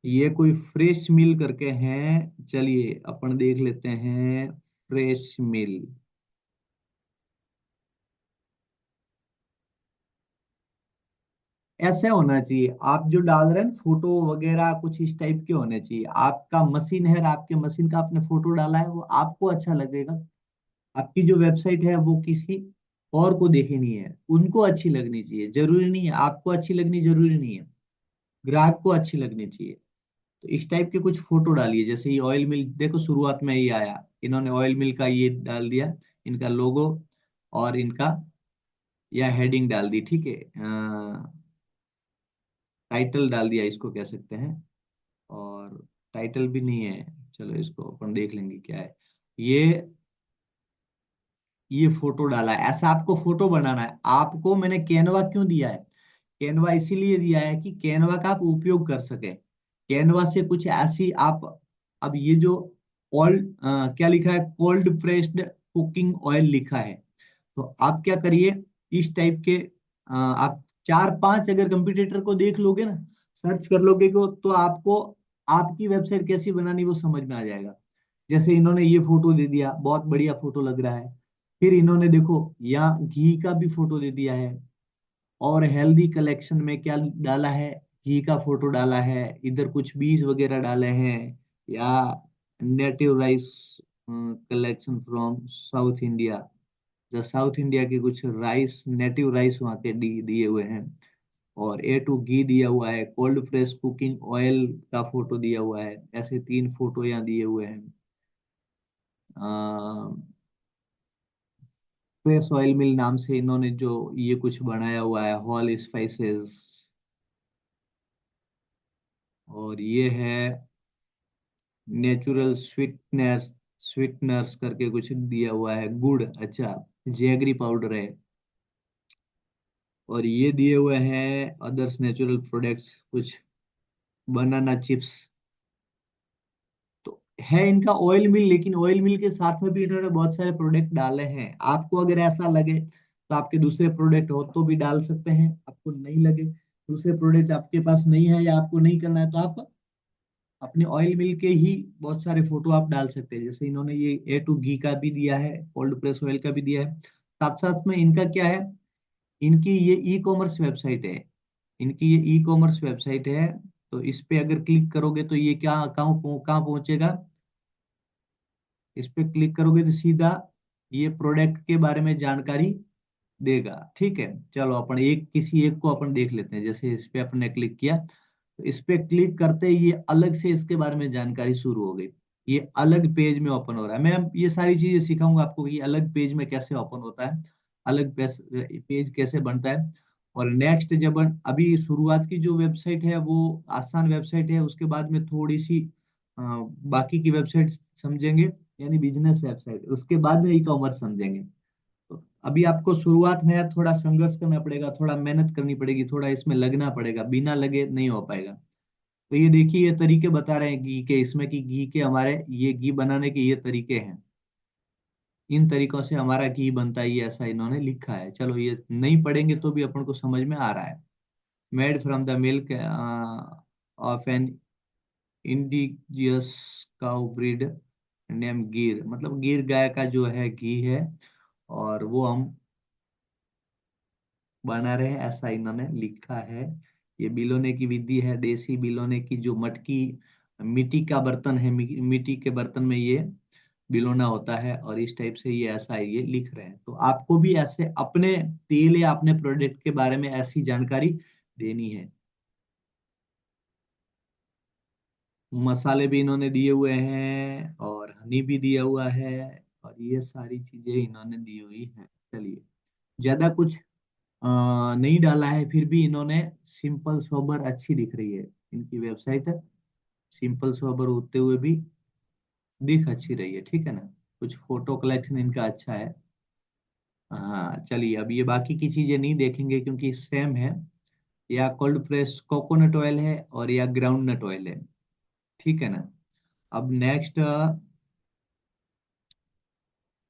ये कोई फ्रेश मिल करके हैं, चलिए अपन देख लेते हैं फ्रेश मिल। ऐसे होना चाहिए, आप जो डाल रहे हैं फोटो वगैरह कुछ इस टाइप के होने चाहिए। आपका मशीन है, आपके मशीन का आपने फोटो डाला है वो आपको अच्छा लगेगा। आपकी जो वेबसाइट है वो किसी और को देखनी है, उनको अच्छी लगनी चाहिए। जरूरी नहीं है आपको अच्छी लगनी, जरूरी नहीं है ग्राहक को अच्छी लगनी चाहिए। तो इस टाइप के कुछ फोटो डालिए। जैसे ये ऑयल मिल देखो, शुरुआत में ही आया, इन्होंने ऑयल मिल का ये डाल दिया, इनका लोगो, और इनका यह हेडिंग डाल दी। ठीक है, टाइटल डाल दिया, इसको कह सकते हैं। और टाइटल भी नहीं है, चलो इसको अपन देख लेंगे क्या है। ये ये फोटो डाला है। ऐसा आपको फोटो बनाना है। आपको मैंने कैनवा क्यों दिया है, कैनवा इसीलिए दिया है कि कैनवा का आप उपयोग कर सके। कैनवा से कुछ ऐसी आप, अब ये जो ऑयल क्या लिखा है, कोल्ड प्रेस्ड कुकिंग ऑयल लिखा है, तो आप क्या करिए, इस टाइप के आप चार पांच अगर कंपटीटर को देख लोगे ना, सर्च कर लोगे को, तो आपको आपकी वेबसाइट कैसी बनानी वो समझ में आ जाएगा। जैसे इन्होंने ये फोटो दे दिया, बहुत बढ़िया फोटो लग रहा है। फिर इन्होंने देखो यहाँ घी का भी फोटो दे दिया है, और हेल्दी कलेक्शन में क्या डाला है, घी का फोटो डाला है, इधर कुछ बीज वगैरह डाले हैं, या native rice collection from south India, जो साउथ इंडिया के कुछ राइस, नेटिव राइस वहाँ के दिए हुए हैं। और A2 घी दिया हुआ है, कोल्ड प्रेस कुकिंग ऑयल का फोटो दिया हुआ है, ऐसे तीन फोटो यहाँ दिए हुए हैं। फ्रेश ऑयल मिल नाम से इन्होंने जो ये कुछ बनाया हुआ है, होल स्पाइसेस। और ये है नेचुरल स्वीटनेस, स्वीटनर्स करके कुछ दिया हुआ है, गुड़, अच्छा, जैगरी पाउडर है। और ये दिए हुए हैं अदर्स नेचुरल प्रोडक्ट्स, कुछ बनाना चिप्स। तो है इनका ऑयल मिल, लेकिन ऑयल मिल के साथ में भी इन्होंने बहुत सारे प्रोडक्ट डाले हैं। आपको अगर ऐसा लगे तो आपके दूसरे प्रोडक्ट हो तो भी डाल सकते हैं, आपको नहीं लगे, दूसरे प्रोडक्ट आपके पास नहीं है या आपको नहीं करना है, तो आप अपने ऑयल मिल के ही बहुत सारे फोटो आप डाल सकते हैं। जैसे इन्होंने ये A2 घी का भी दिया है, कोल्ड प्रेस ऑयल का भी दिया है। साथ साथ में इनका क्या है, इनकी ये ई कॉमर्स वेबसाइट है, इनकी ये ई कॉमर्स वेबसाइट है। तो इस पे अगर क्लिक करोगे तो ये क्या कहाँ पहुंचेगा, इस पे क्लिक करोगे तो सीधा ये प्रोडक्ट के बारे में जानकारी देगा। ठीक है, चलो अपन एक किसी एक को अपन देख लेते हैं। जैसे इस पे अपन ने क्लिक किया, तो इस पे क्लिक करते ही ये अलग से इसके बारे में जानकारी शुरू हो गई। ये अलग पेज में ओपन हो रहा है। मैं ये सारी चीजें सिखाऊंगा आपको कि अलग पेज में कैसे ओपन होता है, अलग पेज कैसे बनता है। और नेक्स्ट जब अभी शुरुआत की जो वेबसाइट है वो आसान वेबसाइट है, उसके बाद में थोड़ी सी बाकी की वेबसाइट समझेंगे, यानी बिजनेस वेबसाइट, उसके बाद में ई कॉमर्स समझेंगे। तो अभी आपको शुरुआत में है, थोड़ा संघर्ष करना पड़ेगा, थोड़ा मेहनत करनी पड़ेगी, थोड़ा इसमें लगना पड़ेगा, बिना लगे नहीं हो पाएगा। तो ये देखिए, ये तरीके बता रहे हैं घी के, इसमें कि घी के हमारे ये घी बनाने के ये तरीके हैं, इन तरीकों से हमारा घी बनता है, ये ऐसा इन्होंने लिखा है। चलो ये नहीं पढ़ेंगे तो भी अपन को समझ में आ रहा है। Made from the milk of an indigenous cow breed name Gir, मतलब गिर गाय का जो है घी है, और वो हम बना रहे हैं, ऐसा इन्होंने लिखा है। ये बिलोने की विधि है, देसी बिलोने की, जो मटकी मिट्टी का बर्तन है, मिट्टी के बर्तन में ये बिलोना होता है, और इस टाइप से ये ऐसा ये लिख रहे हैं। तो आपको भी ऐसे अपने तेल या अपने प्रोडक्ट के बारे में ऐसी जानकारी देनी है। मसाले भी इन्होंने दिए हुए हैं, और हनी भी दिया हुआ है, और ये सारी चीजें इन्होंने दी हुई है। चलिए, ज्यादा कुछ नहीं डाला है, फिर भी इन्होंने सिंपल सोबर अच्छी दिख रही है इनकी वेबसाइट, सिंपल सोबर होते हुए भी दिख अच्छी रही है। ठीक है ना, कुछ फोटो कलेक्शन इनका अच्छा है। हाँ चलिए, अब ये बाकी की चीजें नहीं देखेंगे क्योंकि सेम है, या कोल्ड प्रेस कोकोनट ऑयल है और या ग्राउंड नट ऑयल है। ठीक है ना। अब नेक्स्ट,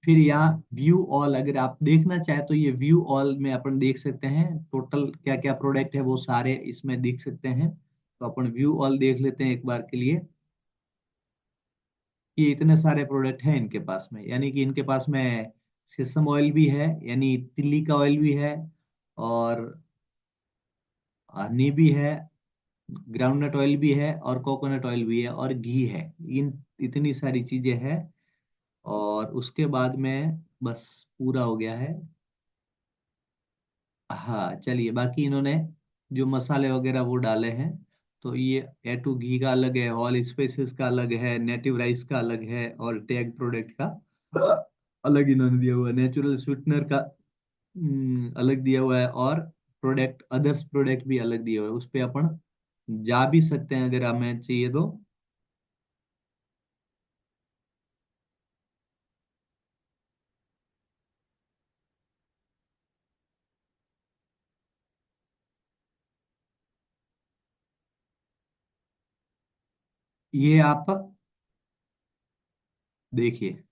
फिर यहाँ व्यू ऑल, अगर आप देखना चाहे तो ये व्यू ऑल में अपन देख सकते हैं टोटल क्या क्या प्रोडक्ट है, वो सारे इसमें दिख सकते हैं। तो अपन व्यू ऑल देख लेते हैं एक बार के लिए, कि इतने सारे प्रोडक्ट हैं इनके पास में, यानी कि इनके पास में सेसम ऑयल भी है, यानी तिल्ली का ऑयल भी है, और हनी भी है, ग्राउंडनट ऑयल भी है, और कोकोनट ऑयल भी है, और घी है। इन इतनी सारी चीजें हैं, और उसके बाद में बस पूरा हो गया है। हाँ चलिए, बाकी इन्होंने जो मसाले वगैरह वो डाले हैं, तो ये A2 घी का अलग है, ऑल स्पाइसेस का अलग है, नेटिव राइस का अलग है, और टैग प्रोडक्ट का अलग इन्होंने दिया हुआ है, नेचुरल स्वीटनर का अलग दिया हुआ है, और प्रोडक्ट अदर्स प्रोडक्ट भी अलग दिया हुआ है। उस पे अपन जा भी सकते हैं अगर हमें चाहिए तो। ये आप देखिए,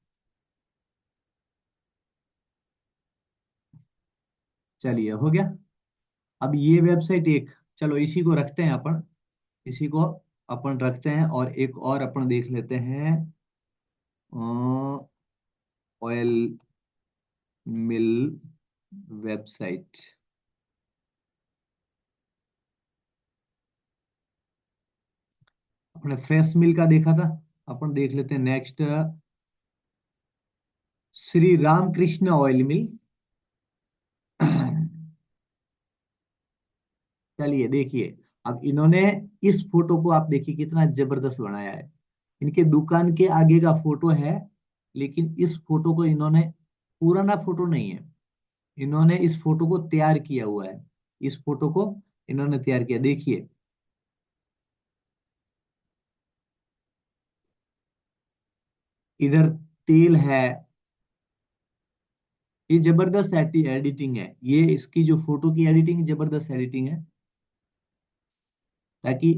चलिए हो गया। अब ये वेबसाइट एक, चलो इसी को रखते हैं अपन, इसी को अपन रखते हैं, और एक और अपन देख लेते हैं, ऑयल मिल वेबसाइट। अपने फ्रेश मिल का देखा था, अपन देख लेते हैं नेक्स्ट, श्री रामकृष्ण ऑयल मिल। चलिए देखिए, अब इन्होंने इस फोटो को आप देखिए कितना जबरदस्त बनाया है। इनके दुकान के आगे का फोटो है, लेकिन इस फोटो को इन्होंने, पुराना फोटो नहीं है, इन्होंने इस फोटो को तैयार किया हुआ है। इस फोटो को इन्होंने तैयार किया, देखिए इधर तेल है। ये जबरदस्त एडिटिंग है, ये इसकी जो फोटो की एडिटिंग जबरदस्त एडिटिंग है, ताकि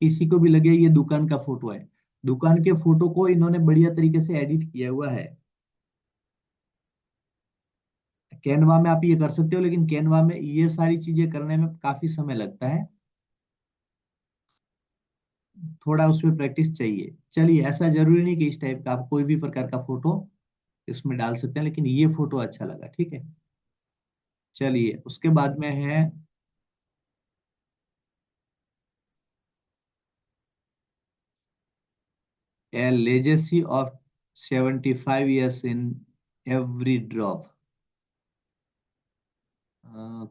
किसी को भी लगे ये दुकान का फोटो है। दुकान के फोटो को इन्होंने बढ़िया तरीके से एडिट किया हुआ है। कैनवा में आप ये कर सकते हो, लेकिन कैनवा में ये सारी चीजें करने में काफी समय लगता है, थोड़ा उसमें प्रैक्टिस चाहिए। चलिए, ऐसा जरूरी नहीं कि इस टाइप का आप कोई भी प्रकार का फोटो इसमें डाल सकते हैं, लेकिन ये फोटो अच्छा लगा, ठीक है। चलिए, उसके बाद में है a legacy of 75 years in every drop,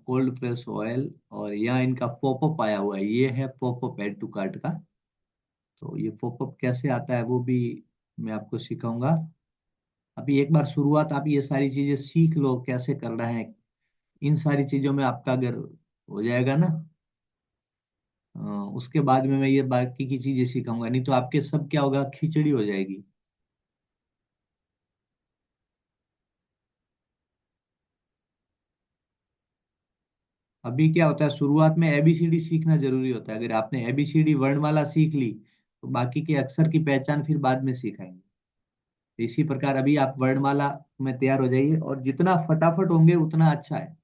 cold press oil. और यहाँ इनका पॉपअप आया हुआ है, ये है पॉपअप ऐड टू कार्ट का। तो ये पॉपअप कैसे आता है वो भी मैं आपको सिखाऊंगा। अभी एक बार शुरुआत, आप ये सारी चीजें सीख लो कैसे करना है। इन सारी चीजों में आपका अगर हो जाएगा ना, अ, उसके बाद में मैं ये बाकी की चीजें सिखाऊंगा, नहीं तो आपके सब क्या होगा, खिचड़ी हो जाएगी। अभी क्या होता है, शुरुआत में एबीसीडी सीखना जरूरी होता है। अगर आपने एबीसीडी वर्णमाला सीख ली, तो बाकी के अक्षर की पहचान फिर बाद में सिखाएंगे। तो इसी प्रकार अभी आप वर्णमाला में तैयार हो जाइए, और जितना फटाफट होंगे उतना अच्छा है।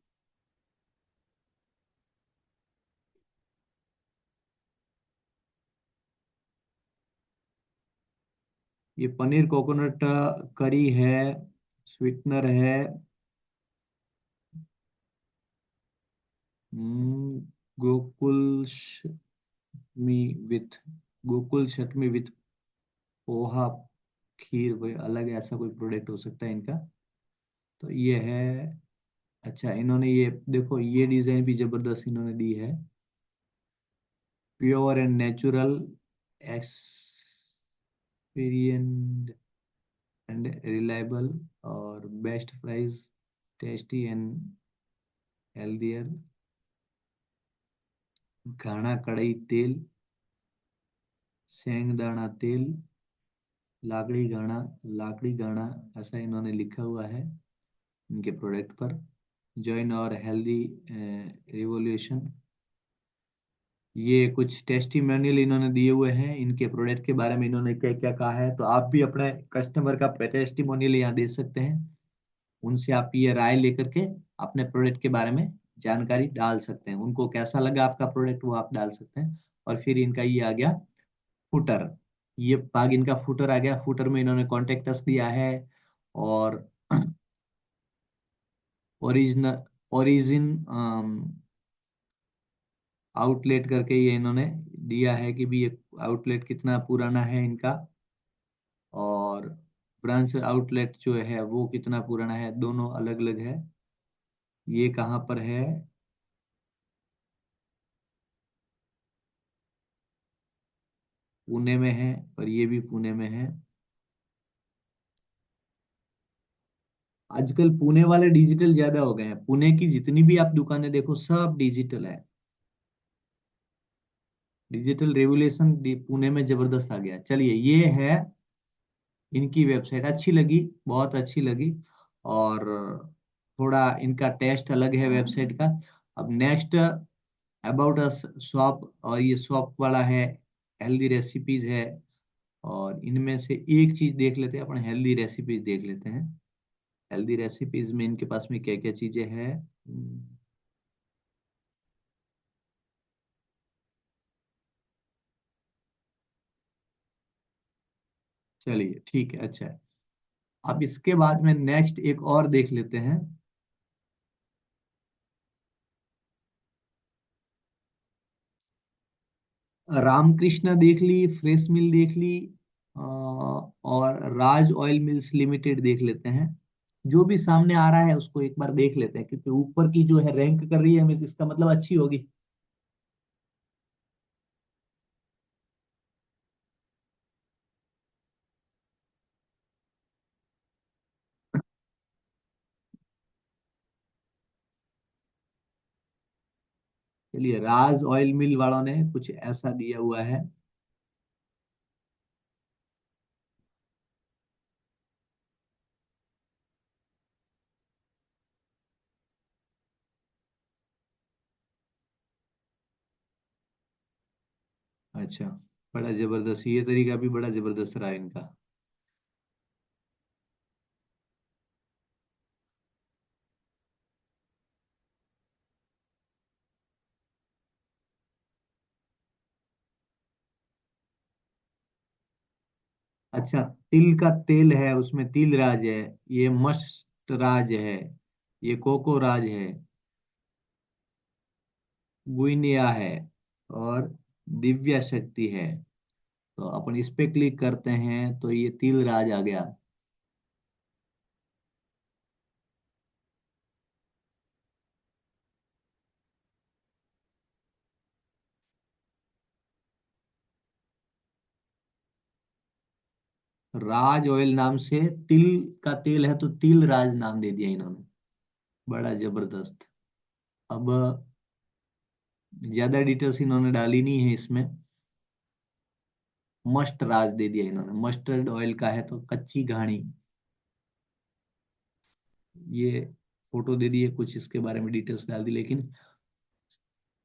ये पनीर कोकोनट करी है, स्वीटनर है, गोकुल मी विथ, गोकुल चटनी विथ पोहा खीर, कोई अलग ऐसा कोई प्रोडक्ट हो सकता है इनका। तो ये है। अच्छा, इन्होंने ये देखो, ये डिजाइन भी जबरदस्त इन्होंने दी है, pure and natural experience and reliable, और best price, tasty and healthier, घाना कढ़ाई तेल, सेंगदाना तेल, लाकड़ी गाना, ऐसा इन्होंने लिखा हुआ है इनके प्रोडक्ट पर। जॉइन और हेल्दी रिवोल्यूशन, ये कुछ टेस्टिमोनियल इन्होंने दिए हुए हैं इनके प्रोडक्ट के बारे में, इन्होंने क्या क्या कहा है। तो आप भी अपने कस्टमर का टेस्टिमोनियल यहाँ दे सकते हैं, उनसे आप ये राय लेकर के अपने प्रोडक्ट के बारे में जानकारी डाल सकते हैं। उनको कैसा लगा आपका प्रोडक्ट वो आप डाल सकते हैं। और फिर इनका ये आ गया फुटर, ये भाग इनका फुटर आ गया। फुटर में इन्होंने कॉन्टेक्ट अस दिया है, और ओरिजिनल ओरिजिन आउटलेट करके ये इन्होंने दिया है कि भी ये आउटलेट कितना पुराना है इनका, और ब्रांच आउटलेट जो है वो कितना पुराना है, दोनों अलग अलग है। ये कहाँ पर है, पुणे में है, और ये भी पुणे में है। आजकल पुणे वाले डिजिटल ज्यादा हो गए हैं, पुणे की जितनी भी आप दुकानें देखो सब डिजिटल है। डिजिटल रेवोल्यूशन पुणे में जबरदस्त आ गया। चलिए, ये है इनकी वेबसाइट, अच्छी लगी, बहुत अच्छी लगी। और थोड़ा इनका टेस्ट अलग है वेबसाइट का। अब नेक्स्ट, अबाउट अस शॉप, और ये शॉप वाला है, हेल्दी रेसिपीज है। और इनमें से एक चीज देख लेते हैं अपन, हेल्दी रेसिपीज देख लेते हैं। हेल्दी रेसिपीज में इनके पास में क्या क्या चीजें हैं। चलिए ठीक है, अच्छा है। अब इसके बाद में नेक्स्ट एक और देख लेते हैं। रामकृष्ण देख ली, फ्रेश मिल देख ली, और राज ऑयल मिल्स लिमिटेड देख लेते हैं। जो भी सामने आ रहा है उसको एक बार देख लेते हैं, क्योंकि ऊपर की जो है रैंक कर रही है हमें, इसका मतलब अच्छी होगी। चलिए, राज ऑयल मिल वालों ने कुछ ऐसा दिया हुआ है। अच्छा, बड़ा जबरदस्त, ये तरीका भी बड़ा जबरदस्त रहा इनका। अच्छा, तिल का तेल है उसमें, तिल राज है, ये मस्त राज है, ये कोको राज है, गुइनिया है, और दिव्या शक्ति है। तो अपन इस पे क्लिक करते हैं तो ये तिल राज आ गया। राज ऑयल नाम से तिल का तेल है, तो तिल राज नाम दे दिया इन्होंने। बड़ा जबरदस्त। अब ज्यादा डिटेल्स इन्होंने डाली नहीं है इसमें। मस्ट राज दे दिया इन्होंने, मस्टर्ड ऑयल का है तो कच्ची घानी। ये फोटो दे दी है, कुछ इसके बारे में डिटेल्स डाल दी, लेकिन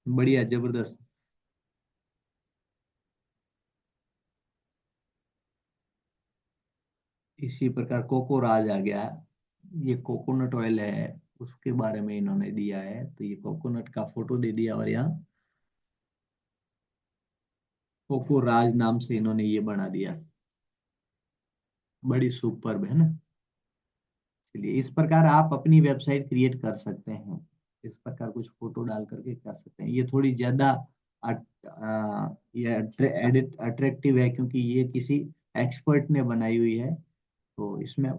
बढ़िया जबरदस्त। इसी प्रकार कोको राज आ गया। ये कोकोनट ऑयल है, उसके बारे में इन्होंने दिया है, तो ये कोकोनट का फोटो दे दिया, और यहाँ कोको राज नाम से इन्होंने ये बना दिया। बड़ी सुपर्ब है ना। चलिए, इस प्रकार आप अपनी वेबसाइट क्रिएट कर सकते हैं। इस प्रकार कुछ फोटो डाल करके कर सकते हैं। ये थोड़ी ज्यादा ये एडिट अट्रैक्टिव है, क्योंकि ये किसी एक्सपर्ट ने बनाई हुई है। तो इसमें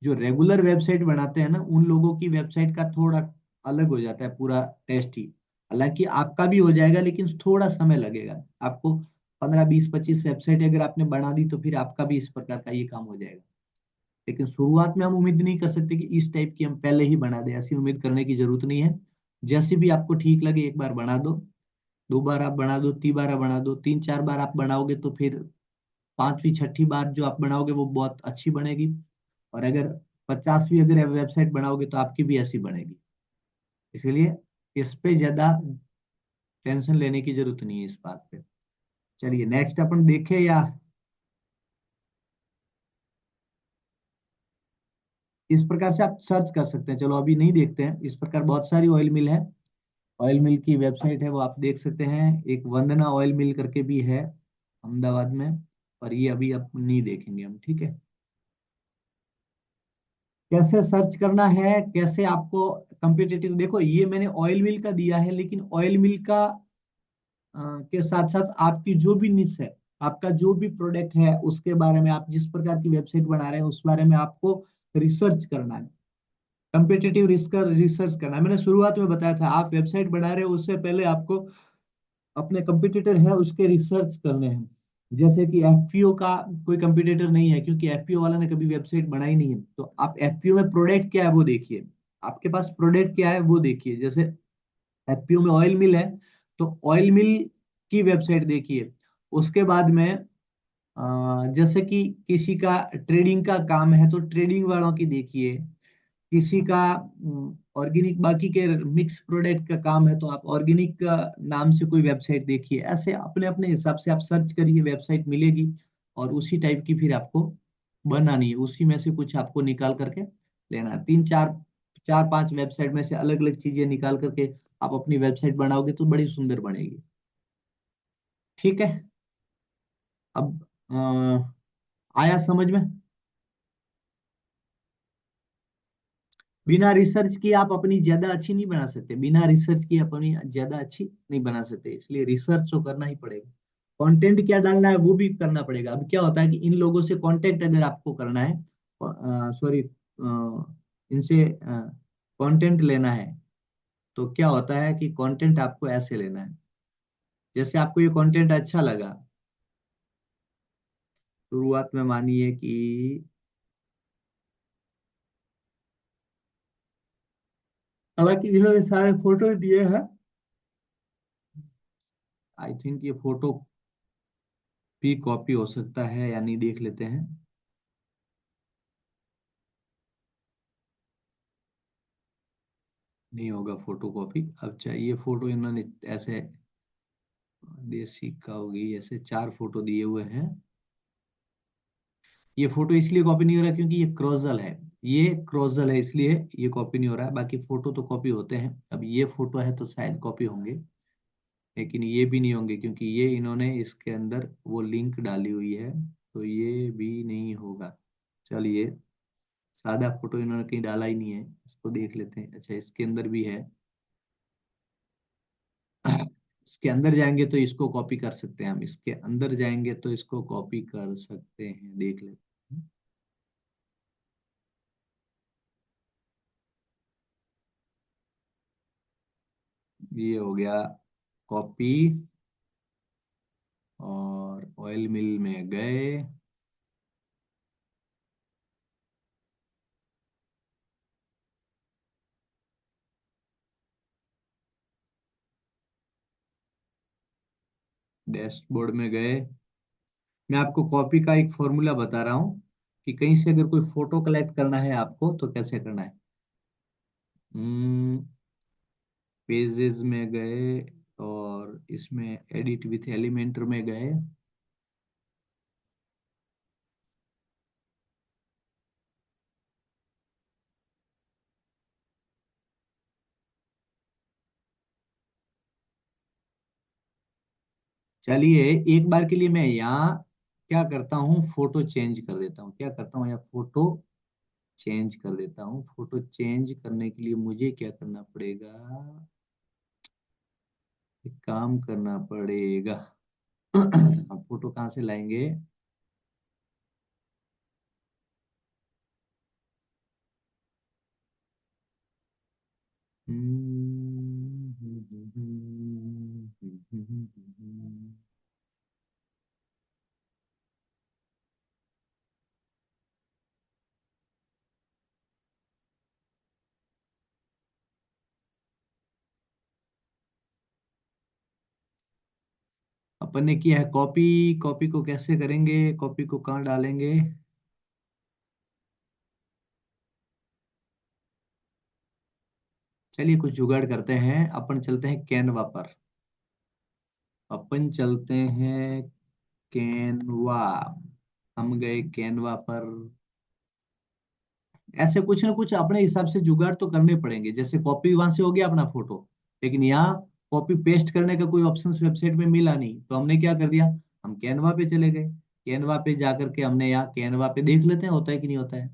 जो रेगुलर वेबसाइट बनाते हैं ना, उन लोगों की वेबसाइट का थोड़ा अलग हो जाता है पूरा टेस्ट ही। हालांकि आपका भी हो जाएगा, लेकिन थोड़ा समय लगेगा आपको। 15 20 25 वेबसाइट अगर आपने बना दी, तो फिर आपका भी इस प्रकार का ये काम हो जाएगा। लेकिन शुरुआत में हम उम्मीद नहीं कर सकते कि इस टाइप की हम पहले ही बना दें, ऐसी उम्मीद करने की जरूरत नहीं है। जैसे भी आपको ठीक लगे एक बार बना दो, 2 बार आप बना दो, 3 बार बना दो, 3 4 बार आप बनाओगे तो फिर पांचवी छठी बार जो आप बनाओगे वो बहुत अच्छी बनेगी। और अगर 50वीं अगर वेबसाइट बनाओगे तो आपकी भी ऐसी बनेगी। इसलिए इस पे ज्यादा टेंशन लेने की जरूरत नहीं है इस बात पे। चलिए, नेक्स्ट अपन देखें, या इस प्रकार से आप सर्च कर सकते हैं। चलो अभी नहीं देखते हैं, इस प्रकार बहुत सारी ऑयल मिल है। ऑयल मिल की वेबसाइट है वो आप देख सकते हैं। एक वंदना ऑयल मिल करके भी है अहमदाबाद में, पर ये अभी आप नहीं देखेंगे हम, ठीक है। कैसे सर्च करना है, कैसे आपको कंपिटेटिव, देखो ये मैंने ऑयल मिल का दिया है, लेकिन ऑयल मिल का के साथ साथ आपकी जो भी निश है, आपका जो भी प्रोडक्ट है, उसके बारे में आप जिस प्रकार की वेबसाइट बना रहे हैं उस बारे में आपको रिसर्च करना है। कंपिटेटिव रिसर्च करना है। मैंने शुरुआत में बताया था, आप वेबसाइट बना रहे हो उससे पहले आपको अपने कंपिटिटर है उसके रिसर्च करने हैं। जैसे कि एफपीओ का कोई कंपिटिटर नहीं है, क्योंकि एफपीओ वाला ने कभी वेबसाइट बनाई नहीं है। तो आप एफपीओ में प्रोडक्ट क्या है वो देखिए, आपके पास प्रोडक्ट क्या है वो देखिए। जैसे एफपीओ में ऑयल मिल है, तो ऑयल मिल की वेबसाइट देखिए। उसके बाद में जैसे कि किसी का ट्रेडिंग का काम है, तो ट्रेडिंग वालों की देखिए। किसी का ऑर्गेनिक, बाकी के मिक्स प्रोडक्ट का काम है, तो आप ऑर्गेनिक का नाम से कोई वेबसाइट देखिए। ऐसे अपने अपने हिसाब से आप सर्च करिए, वेबसाइट मिलेगी। और उसी टाइप की फिर आपको बनानी है, उसी में से कुछ आपको निकाल करके लेना है। 3 4 4 5 वेबसाइट में से अलग अलग चीजें निकाल करके आप अपनी वेबसाइट बनाओगे तो बड़ी सुंदर बनेगी। ठीक है। अब आया समझ में? बिना रिसर्च किए आप अपनी ज्यादा अच्छी नहीं बना सकते, बिना रिसर्च किए अपनी ज्यादा अच्छी नहीं बना सकते, इसलिए रिसर्च तो करना ही पड़ेगा। कंटेंट क्या डालना है वो भी करना पड़ेगा। अब क्या होता है कि इन लोगों से कांटेक्ट अगर आपको करना है, सॉरी, इनसे कंटेंट लेना है, तो क्या होता है कि कंटेंट आपको ऐसे लेना है। जैसे आपको ये कंटेंट अच्छा लगा, शुरुआत में मानिए कि हालांकि इन्होंने सारे फोटो दिए हैं, आई थिंक ये फोटो भी कॉपी हो सकता है या नहीं, देख लेते हैं। नहीं होगा फोटो कॉपी। अब चाहिए फोटो, इन्होंने ऐसे देसी का होगी, ऐसे 4 फोटो दिए हुए हैं। ये फोटो इसलिए कॉपी नहीं हो रहा क्योंकि ये क्रोजल है, ये क्रोजल है, इसलिए ये कॉपी नहीं हो रहा है। बाकी फोटो तो कॉपी होते हैं। अब ये फोटो है तो शायद कॉपी होंगे, लेकिन ये भी नहीं होंगे क्योंकि ये इन्होंने इसके अंदर वो लिंक डाली हुई है, तो ये भी नहीं होगा। चलिए, सादा फोटो इन्होंने कहीं डाला ही नहीं है, इसको देख लेते हैं। अच्छा, इसके अंदर भी है। इसके अंदर जाएंगे तो इसको कॉपी कर सकते हैं हम, इसके अंदर जाएंगे तो इसको कॉपी कर सकते हैं, देख लेते हैं। ये हो गया कॉपी, और ऑयल मिल में गए। डैशबोर्ड में गए। मैं आपको कॉपी का एक फॉर्मूला बता रहा हूँ कि कहीं से अगर कोई फोटो कलेक्ट करना है आपको तो कैसे करना है। पेजेस में गए, और इसमें एडिट विथ एलिमेंटर में गए। चलिए, एक बार के लिए मैं यहाँ क्या करता हूँ, फोटो चेंज कर देता हूँ। क्या करता हूँ, यहाँ फोटो चेंज कर देता हूँ। फोटो चेंज करने के लिए मुझे क्या करना पड़ेगा, एक काम करना पड़ेगा। अब फोटो कहाँ से लाएंगे? अपन ने किया है कॉपी। कॉपी को कैसे करेंगे, कॉपी को कहाँ डालेंगे? चलिए कुछ जुगाड़ करते हैं, अपन चलते हैं कैनवा पर। अपन चलते हैं कैनवा। हम गए कैनवा पर। ऐसे कुछ ना कुछ अपने हिसाब से जुगाड़ तो करने पड़ेंगे। जैसे कॉपी वहां से हो गया अपना फोटो, लेकिन यहाँ कॉपी पेस्ट करने का कोई ऑप्शन वेबसाइट में मिला नहीं, तो हमने क्या कर दिया, हम कैनवा पे चले गए। कैनवा पे जाकर के हमने यहाँ कैनवा पे देख लेते हैं होता है कि नहीं होता है।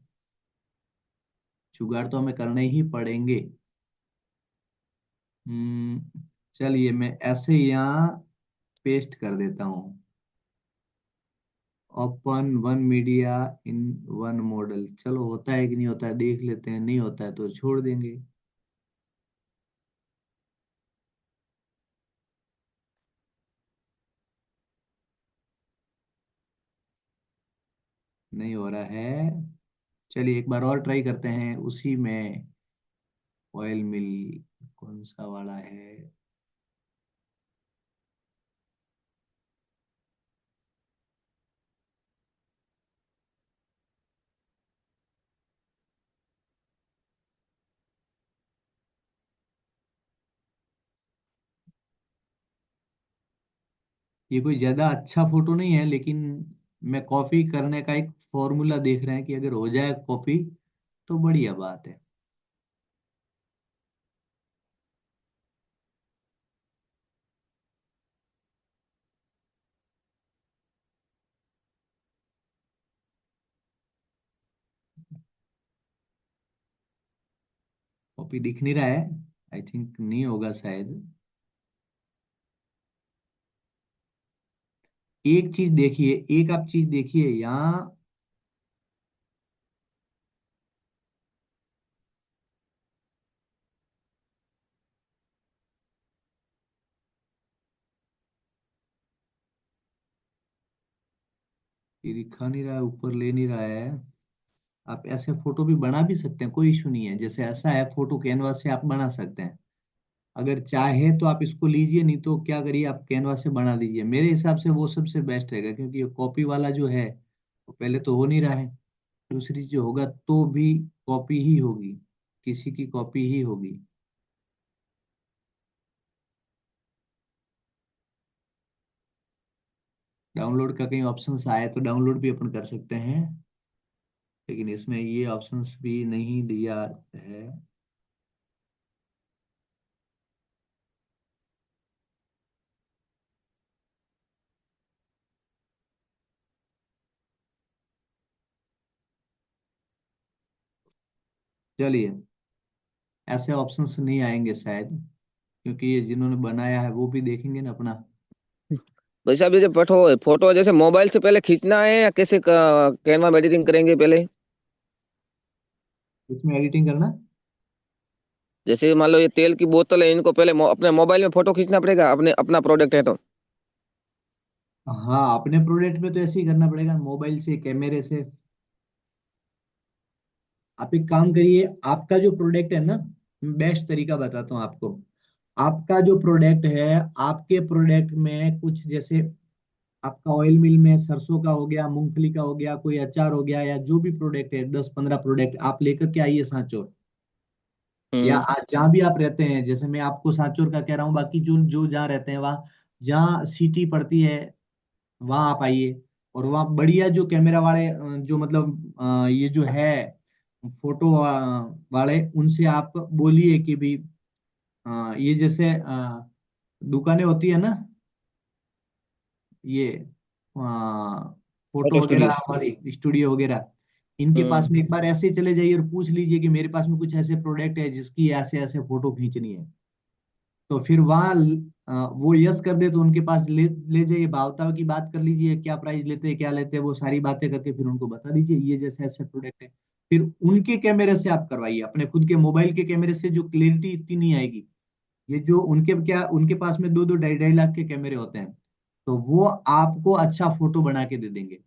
जुगाड़ तो हमें करने ही पड़ेंगे। चलिए, मैं ऐसे यहाँ पेस्ट कर देता हूँ, open one media in one model. चलो, होता है कि नहीं होता है देख लेते हैं, नहीं होता है तो छोड़ देंगे। नहीं हो रहा है। चलिए एक बार और ट्राई करते हैं उसी में। ऑयल मिल कौन सा वाला है? ये कोई ज्यादा अच्छा फोटो नहीं है, लेकिन मैं कॉपी करने का एक फॉर्मूला देख रहे हैं कि अगर हो जाए कॉपी तो बढ़िया बात है। कॉपी दिख नहीं रहा है, आई थिंक नहीं होगा शायद। एक चीज देखिए, एक आप चीज देखिए यहाँ, ये दिखा नहीं रहा है, ऊपर ले नहीं रहा है। आप ऐसे फोटो भी बना भी सकते हैं, कोई इशू नहीं है। जैसे ऐसा है, फोटो कैनवास से आप बना सकते हैं। अगर चाहे तो आप इसको लीजिए, नहीं तो क्या करिए, आप कैनवास से बना दीजिए। मेरे हिसाब से वो सबसे बेस्ट रहेगा, क्योंकि ये कॉपी वाला जो है वो पहले तो हो नहीं रहा है, दूसरी जो होगा तो भी कॉपी ही होगी, किसी की कॉपी ही होगी। डाउनलोड का कहीं ऑप्शंस आए तो डाउनलोड भी अपन कर सकते हैं, लेकिन इसमें ये ऑप्शंस भी नहीं दिया है। चलिए, ऐसे ऑप्शंस नहीं आएंगे शायद, क्योंकि ये जिन्होंने बनाया है वो भी देखेंगे ना अपना।
भाई साहब, जैसे फोटो फोटो जैसे मोबाइल से पहले खींचना है या कैसे कैनवा में एडिटिंग करेंगे पहले?
इसमें एडिटिंग करना।
जैसे मान लो ये तेल की बोतल है, इनको पहले अपने मोबाइल में फोटो खींचना पड़ेगा, अपने अपना प्रोडक्ट है तो?
हाँ, अपने प्रोडक्ट में तो ऐसे ही करना पड़ेगा, मोबाइल से, कैमरे से। आप एक काम करिए, आपका जो प्रोडक्ट है ना, बेस्ट तरीका बताता हूँ आपको। आपका जो प्रोडक्ट है, आपके प्रोडक्ट में कुछ जैसे आपका ऑयल मिल में सरसों का हो गया, मूंगफली का हो गया, कोई अचार हो गया, या जो भी प्रोडक्ट है, 10-15 प्रोडक्ट आप लेकर के आइए सांचौर। या
हम्म।
जहाँ भी आप रहते हैं, जैसे मैं आपको सांचौर का कह रहा हूँ, बाकी जो जो जहाँ रहते हैं वहाँ, जहाँ सिटी पड़ती है वहाँ आप आइए। और वहाँ बढ़िया जो कैमरा वाले जो मतलब ये जो है फोटो वाले, उनसे आप बोलिए कि भी ये जैसे दुकानें होती है ना, ये फोटो
फोटो
वगैरह
स्टूडियो।
वाली स्टूडियो वगैरह, इनके पास
हम्म।
में एक बार ऐसे ही चले जाइए और पूछ लीजिए कि मेरे पास में कुछ ऐसे प्रोडक्ट है जिसकी ऐसे ऐसे फोटो खींचनी है। तो फिर वहाँ वो यस कर दे तो उनके पास ले ले जाइए, भाव ताव की बात कर लीजिए, क्या प्राइस लेते हैं, क्या लेते हैं, वो सारी बातें करके फिर उनको बता दीजिए ये जैसे ऐसे प्रोडक्ट है। फिर उनके कैमरे से आप करवाइए, अपने खुद के मोबाइल के कैमरे से जो क्लियरिटी इतनी नहीं आएगी। ये जो उनके क्या, उनके पास में 2-2 2.5 लाख के कैमरे होते हैं, तो वो आपको अच्छा फोटो बना के दे देंगे।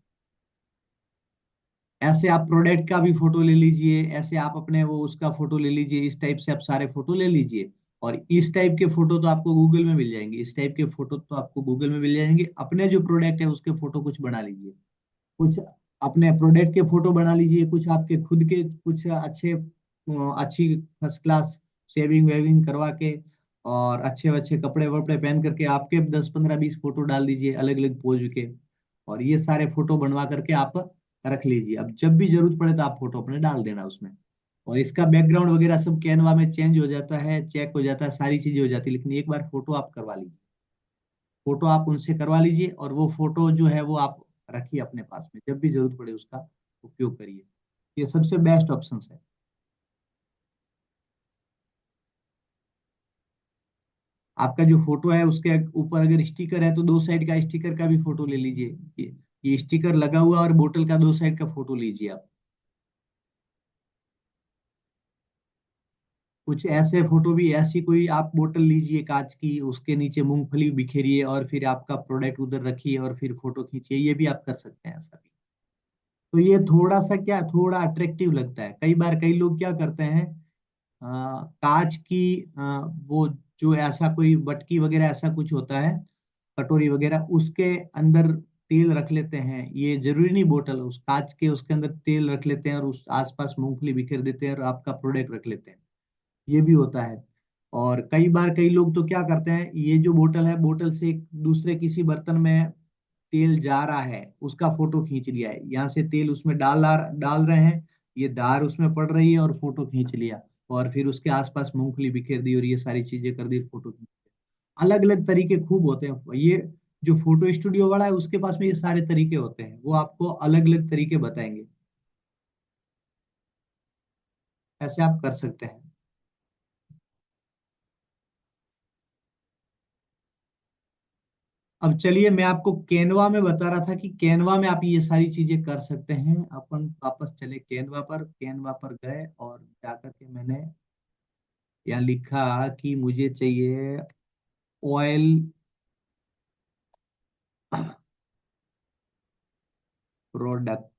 ऐसे आप प्रोडक्ट का भी फोटो ले लीजिए, ऐसे आप अपने वो उसका फोटो ले लीजिए, इस टाइप से आप सारे फोटो ले लीजिए। और इस टाइप के फोटो तो आपको गूगल में मिल जाएंगे, इस टाइप के फोटो तो आपको गूगल में मिल जाएंगे। अपने जो प्रोडक्ट है उसके फोटो कुछ बना लीजिए, कुछ अपने प्रोडक्ट के फोटो बना लीजिए, कुछ आपके खुद के कुछ अच्छे अच्छी फर्स्ट क्लास शेविंग वेविंग करवा के, और अच्छे अच्छे कपड़े वपड़े पहन करके आपके 10-15-20 फोटो डाल दीजिए अलग अलग पोज के। और ये सारे फोटो बनवा करके आप रख लीजिए। अब जब भी जरूरत पड़े तो आप फोटो अपने डाल देना उसमें। और इसका बैकग्राउंड वगैरह सब कैनवा में चेंज हो जाता है, चेक हो जाता है, सारी चीजें हो जाती है, लेकिन एक बार फोटो आप करवा लीजिए। फोटो आप उनसे करवा लीजिए, और वो फोटो जो है वो आप रखिए अपने पास में, जब भी जरूरत पड़े उसका उपयोग करिए। ये सबसे बेस्ट ऑप्शन है। आपका जो फोटो है उसके ऊपर अगर स्टिकर है तो दो साइड का स्टिकर का भी फोटो ले लीजिए। ये स्टिकर लगा हुआ और बोतल का दो साइड का फोटो लीजिए आप। कुछ ऐसे फोटो भी, ऐसी कोई आप बोतल लीजिए कांच की, उसके नीचे मूंगफली बिखेरिए और फिर आपका प्रोडक्ट उधर रखिए और फिर फोटो खींचिए, ये भी आप कर सकते हैं ऐसा भी। तो ये थोड़ा सा क्या, थोड़ा अट्रैक्टिव लगता है। कई बार कई लोग क्या करते हैं, कांच की वो जो ऐसा कोई बटकी वगैरह ऐसा कुछ होता है, कटोरी वगैरह, उसके अंदर तेल रख लेते हैं। ये जरूरी नहीं बोतल, उस कांच के उसके अंदर तेल रख लेते हैं और उस आसपास मूंगफली बिखेर देते हैं और आपका प्रोडक्ट रख लेते हैं, ये भी होता है। और कई बार कई लोग तो क्या करते हैं, ये जो बोतल है, बोतल से एक दूसरे किसी बर्तन में तेल जा रहा है उसका फोटो खींच लिया है, यहाँ से तेल उसमें डाल रहे हैं, ये धार उसमें पड़ रही है और फोटो खींच लिया। और फिर उसके आसपास मूंगफली बिखेर दी और ये सारी चीजें कर दी, फोटो खींच। अलग अलग तरीके खूब होते हैं। ये जो फोटो स्टूडियो वाला है उसके पास में ये सारे तरीके होते हैं, वो आपको अलग अलग तरीके बताएंगे। ऐसे आप कर सकते हैं। अब चलिए मैं आपको कैनवा में बता रहा था कि कैनवा में आप ये सारी चीजें कर सकते हैं। अपन वापस चले कैनवा पर, कैनवा पर गए और जाकर के मैंने यहाँ लिखा कि मुझे चाहिए ऑयल प्रोडक्ट।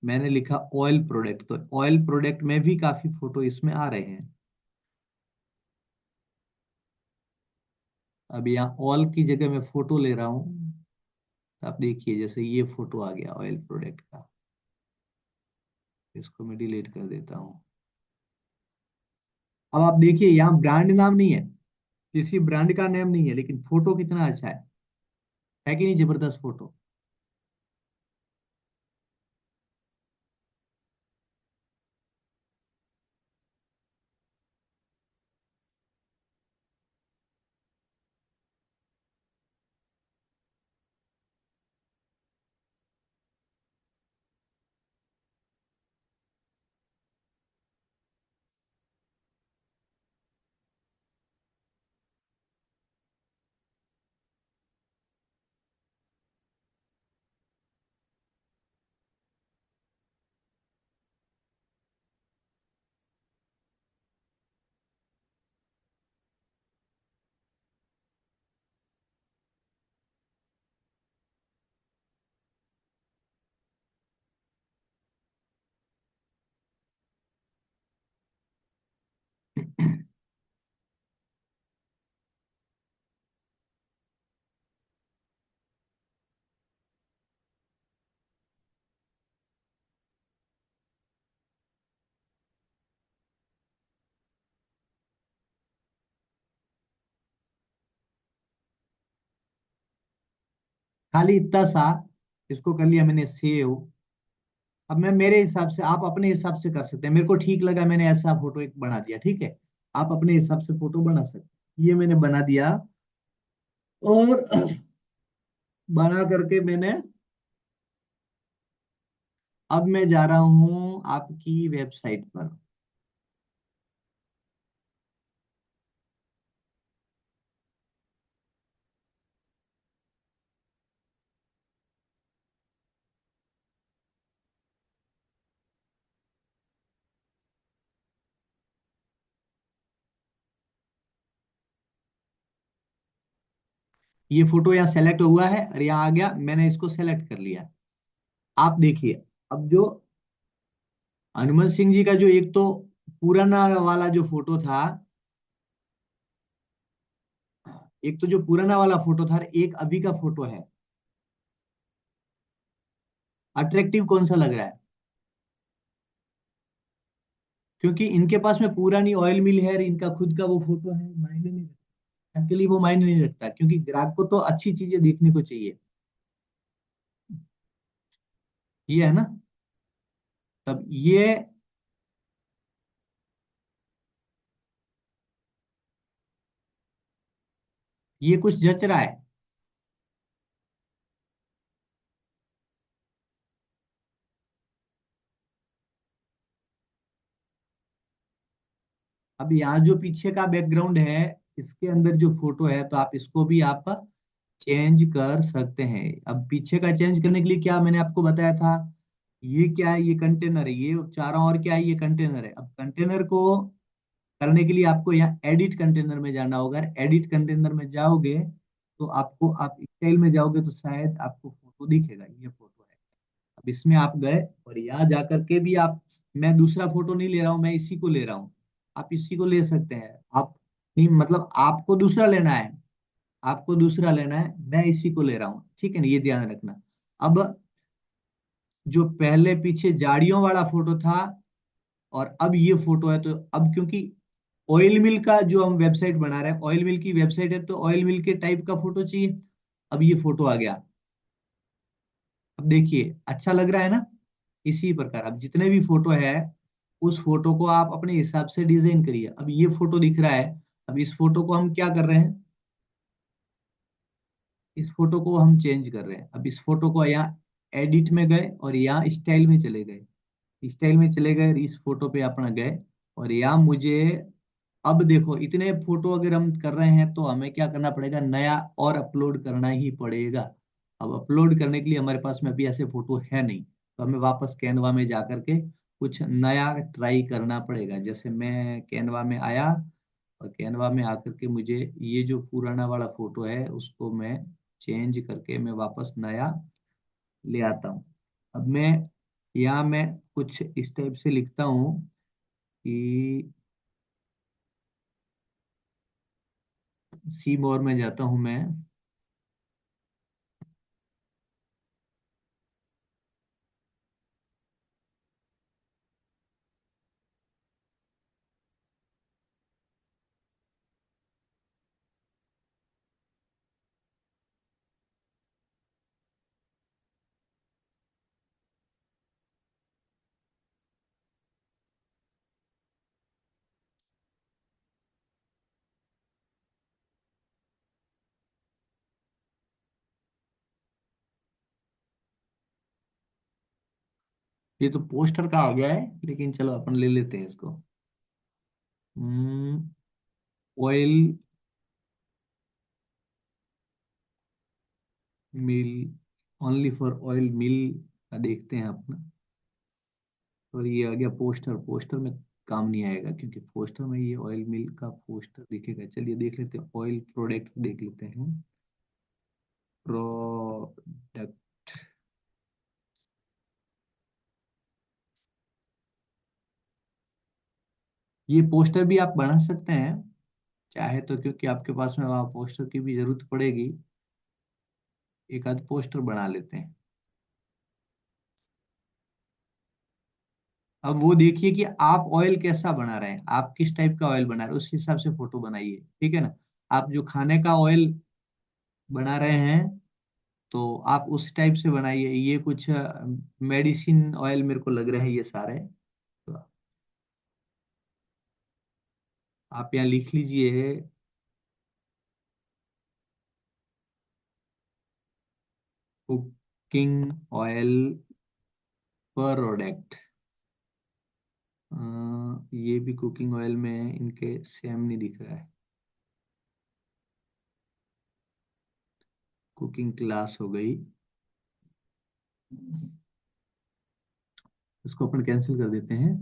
मैंने लिखा ऑयल प्रोडक्ट, तो ऑयल प्रोडक्ट में भी काफी फोटो इसमें आ रहे हैं। अब यहाँ ऑल की जगह मैं फोटो ले रहा हूँ। आप देखिए जैसे ये फोटो आ गया ऑयल प्रोडक्ट का, इसको मैं डिलीट कर देता हूँ। अब आप देखिए यहाँ ब्रांड नाम नहीं है, किसी ब्रांड का नाम नहीं है, लेकिन फोटो कितना अच्छा है कि नहीं? जबरदस्त फोटो। खाली इतना सा, इसको कर लिया मैंने सेव। अब मैं मेरे हिसाब से, आप अपने हिसाब से कर सकते हैं। मेरे को ठीक लगा, मैंने ऐसा फोटो एक बना दिया, ठीक है। आप अपने हिसाब से फोटो बना सकते हैं। ये मैंने बना दिया और बना करके मैंने, अब मैं जा रहा हूं आपकी वेबसाइट पर। ये फोटो यहाँ सेलेक्ट हुआ है और यहाँ आ गया, मैंने इसको सेलेक्ट कर लिया। आप देखिए, अब जो हनुमान सिंह जी का जो एक तो पुराना वाला जो फोटो था, एक तो जो पुराना वाला फोटो था, एक अभी का फोटो है, अट्रैक्टिव कौन सा लग रहा है? क्योंकि इनके पास में पुरानी ऑयल मिल है और इनका खुद का वो फोटो है, मायने नहीं रखता। के लिए वो मायने नहीं रखता, क्योंकि ग्राहक को तो अच्छी चीजें देखने को चाहिए। ये है ना। तब ये कुछ जच रहा है। अब यहाँ जो पीछे का बैकग्राउंड है, इसके अंदर जो फोटो है, तो आप इसको भी आप चेंज कर सकते हैं। अब पीछे का चेंज करने के लिए क्या मैंने आपको बताया था, ये क्या है? ये कंटेनर है, ये चारों, और क्या है? ये कंटेनर है। अब कंटेनर को करने के लिए आपको यहाँ एडिट कंटेनर में जाना होगा। एडिट कंटेनर में जाओगे तो आपको, आप स्टाइल में जाओगे तो शायद आपको फोटो दिखेगा, ये फोटो है। अब इसमें आप गए और यहाँ जा करके भी आप, मैं दूसरा फोटो नहीं ले रहा हूँ, मैं इसी को ले रहा हूँ। आप इसी को ले सकते हैं। आप नहीं, मतलब आपको दूसरा लेना है, आपको दूसरा लेना है, मैं इसी को ले रहा हूँ, ठीक है ना? ये ध्यान रखना। अब जो पहले पीछे झाड़ियों वाला फोटो था और अब ये फोटो है, तो अब क्योंकि ऑयल मिल का जो हम वेबसाइट बना रहे हैं, ऑयल मिल की वेबसाइट है, तो ऑयल मिल के टाइप का फोटो चाहिए। अब ये फोटो आ गया। अब देखिए अच्छा लग रहा है ना। इसी प्रकार अब जितने भी फोटो है, उस फोटो को आप अपने हिसाब से डिजाइन करिए। अब ये फोटो दिख रहा है, अब इस फोटो को हम क्या कर रहे हैं, इस फोटो को हम चेंज कर रहे हैं। अब इस फोटो को यहाँ एडिट में गए और यहाँ स्टाइल में चले गए, स्टाइल में चले गए, इस फोटो पे अपना गए और यहाँ मुझे अब देखो, इतने फोटो अगर हम कर रहे हैं तो हमें क्या करना पड़ेगा, नया और अपलोड करना ही पड़ेगा। अब अपलोड करने के लिए हमारे पास में अभी ऐसे फोटो है नहीं, तो हमें वापस कैनवा में जा करके कुछ नया ट्राई करना पड़ेगा। जैसे मैं कैनवा में आया, और कैनवा में आकर के मुझे ये जो पुराना वाला फोटो है उसको मैं चेंज करके मैं वापस नया ले आता हूँ। अब मैं कुछ इस टाइप से लिखता हूँ कि सी मोर में जाता हूँ मैं। ये तो पोस्टर का आ गया है, लेकिन चलो अपन ले लेते हैं इसको। Oil mill, only for oil mill का देखते हैं अपना। और ये आ गया पोस्टर। पोस्टर में काम नहीं आएगा, क्योंकि पोस्टर में ये ऑयल मिल का पोस्टर दिखेगा। चलिए देख लेते हैं, ऑयल प्रोडक्ट देख लेते हैं। प्रोडक्ट, ये पोस्टर भी आप बना सकते हैं चाहे तो, क्योंकि आपके पास में वहाँ पोस्टर की भी जरूरत पड़ेगी। एक आध पोस्टर बना लेते हैं। अब वो देखिए कि आप ऑयल कैसा बना रहे हैं, आप किस टाइप का ऑयल बना रहे हैं, उस हिसाब से फोटो बनाइए, ठीक है ना। आप जो खाने का ऑयल बना रहे हैं तो आप उस टाइप से बनाइए। ये कुछ मेडिसिन ऑयल मेरे को लग रहे हैं ये सारे। तो आप यहाँ लिख लीजिए, कुकिंग ऑयल प्रोडक्ट। ये भी कुकिंग ऑयल में है, इनके सेम नहीं दिख रहा है। कुकिंग क्लास हो गई, इसको अपन कैंसिल कर देते हैं।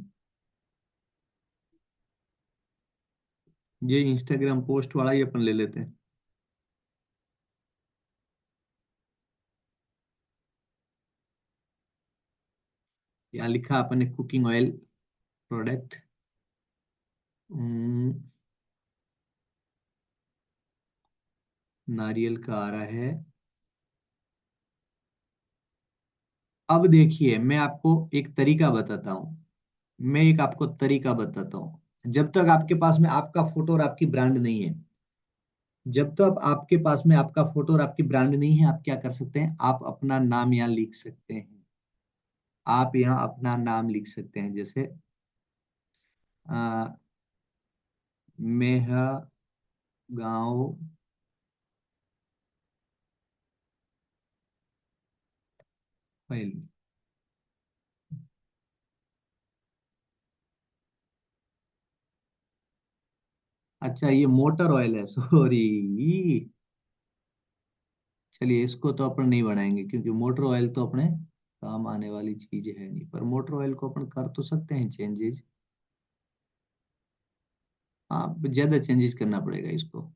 ये इंस्टाग्राम पोस्ट वाला ही अपन ले लेते हैं। यहाँ लिखा अपन ने कुकिंग ऑयल प्रोडक्ट। नारियल का आ रहा है। अब देखिए, मैं आपको एक तरीका बताता हूँ। मैं एक आपको तरीका बताता हूँ। जब तक आपके पास में आपका फोटो और आपकी ब्रांड नहीं है, जब तक आपके पास में आपका फोटो और आपकी ब्रांड नहीं है, आप क्या कर सकते हैं, आप अपना नाम यहाँ लिख सकते हैं। आप यहाँ अपना नाम लिख सकते हैं, जैसे आ, मेहा गांव ऑयल। अच्छा, ये मोटर ऑयल है, सॉरी। चलिए, इसको तो अपन नहीं बनाएंगे, क्योंकि मोटर ऑयल तो अपने काम आने वाली चीज है नहीं। पर मोटर ऑयल को अपन कर तो सकते हैं चेंजेस। हाँ, ज्यादा चेंजेस करना पड़ेगा इसको।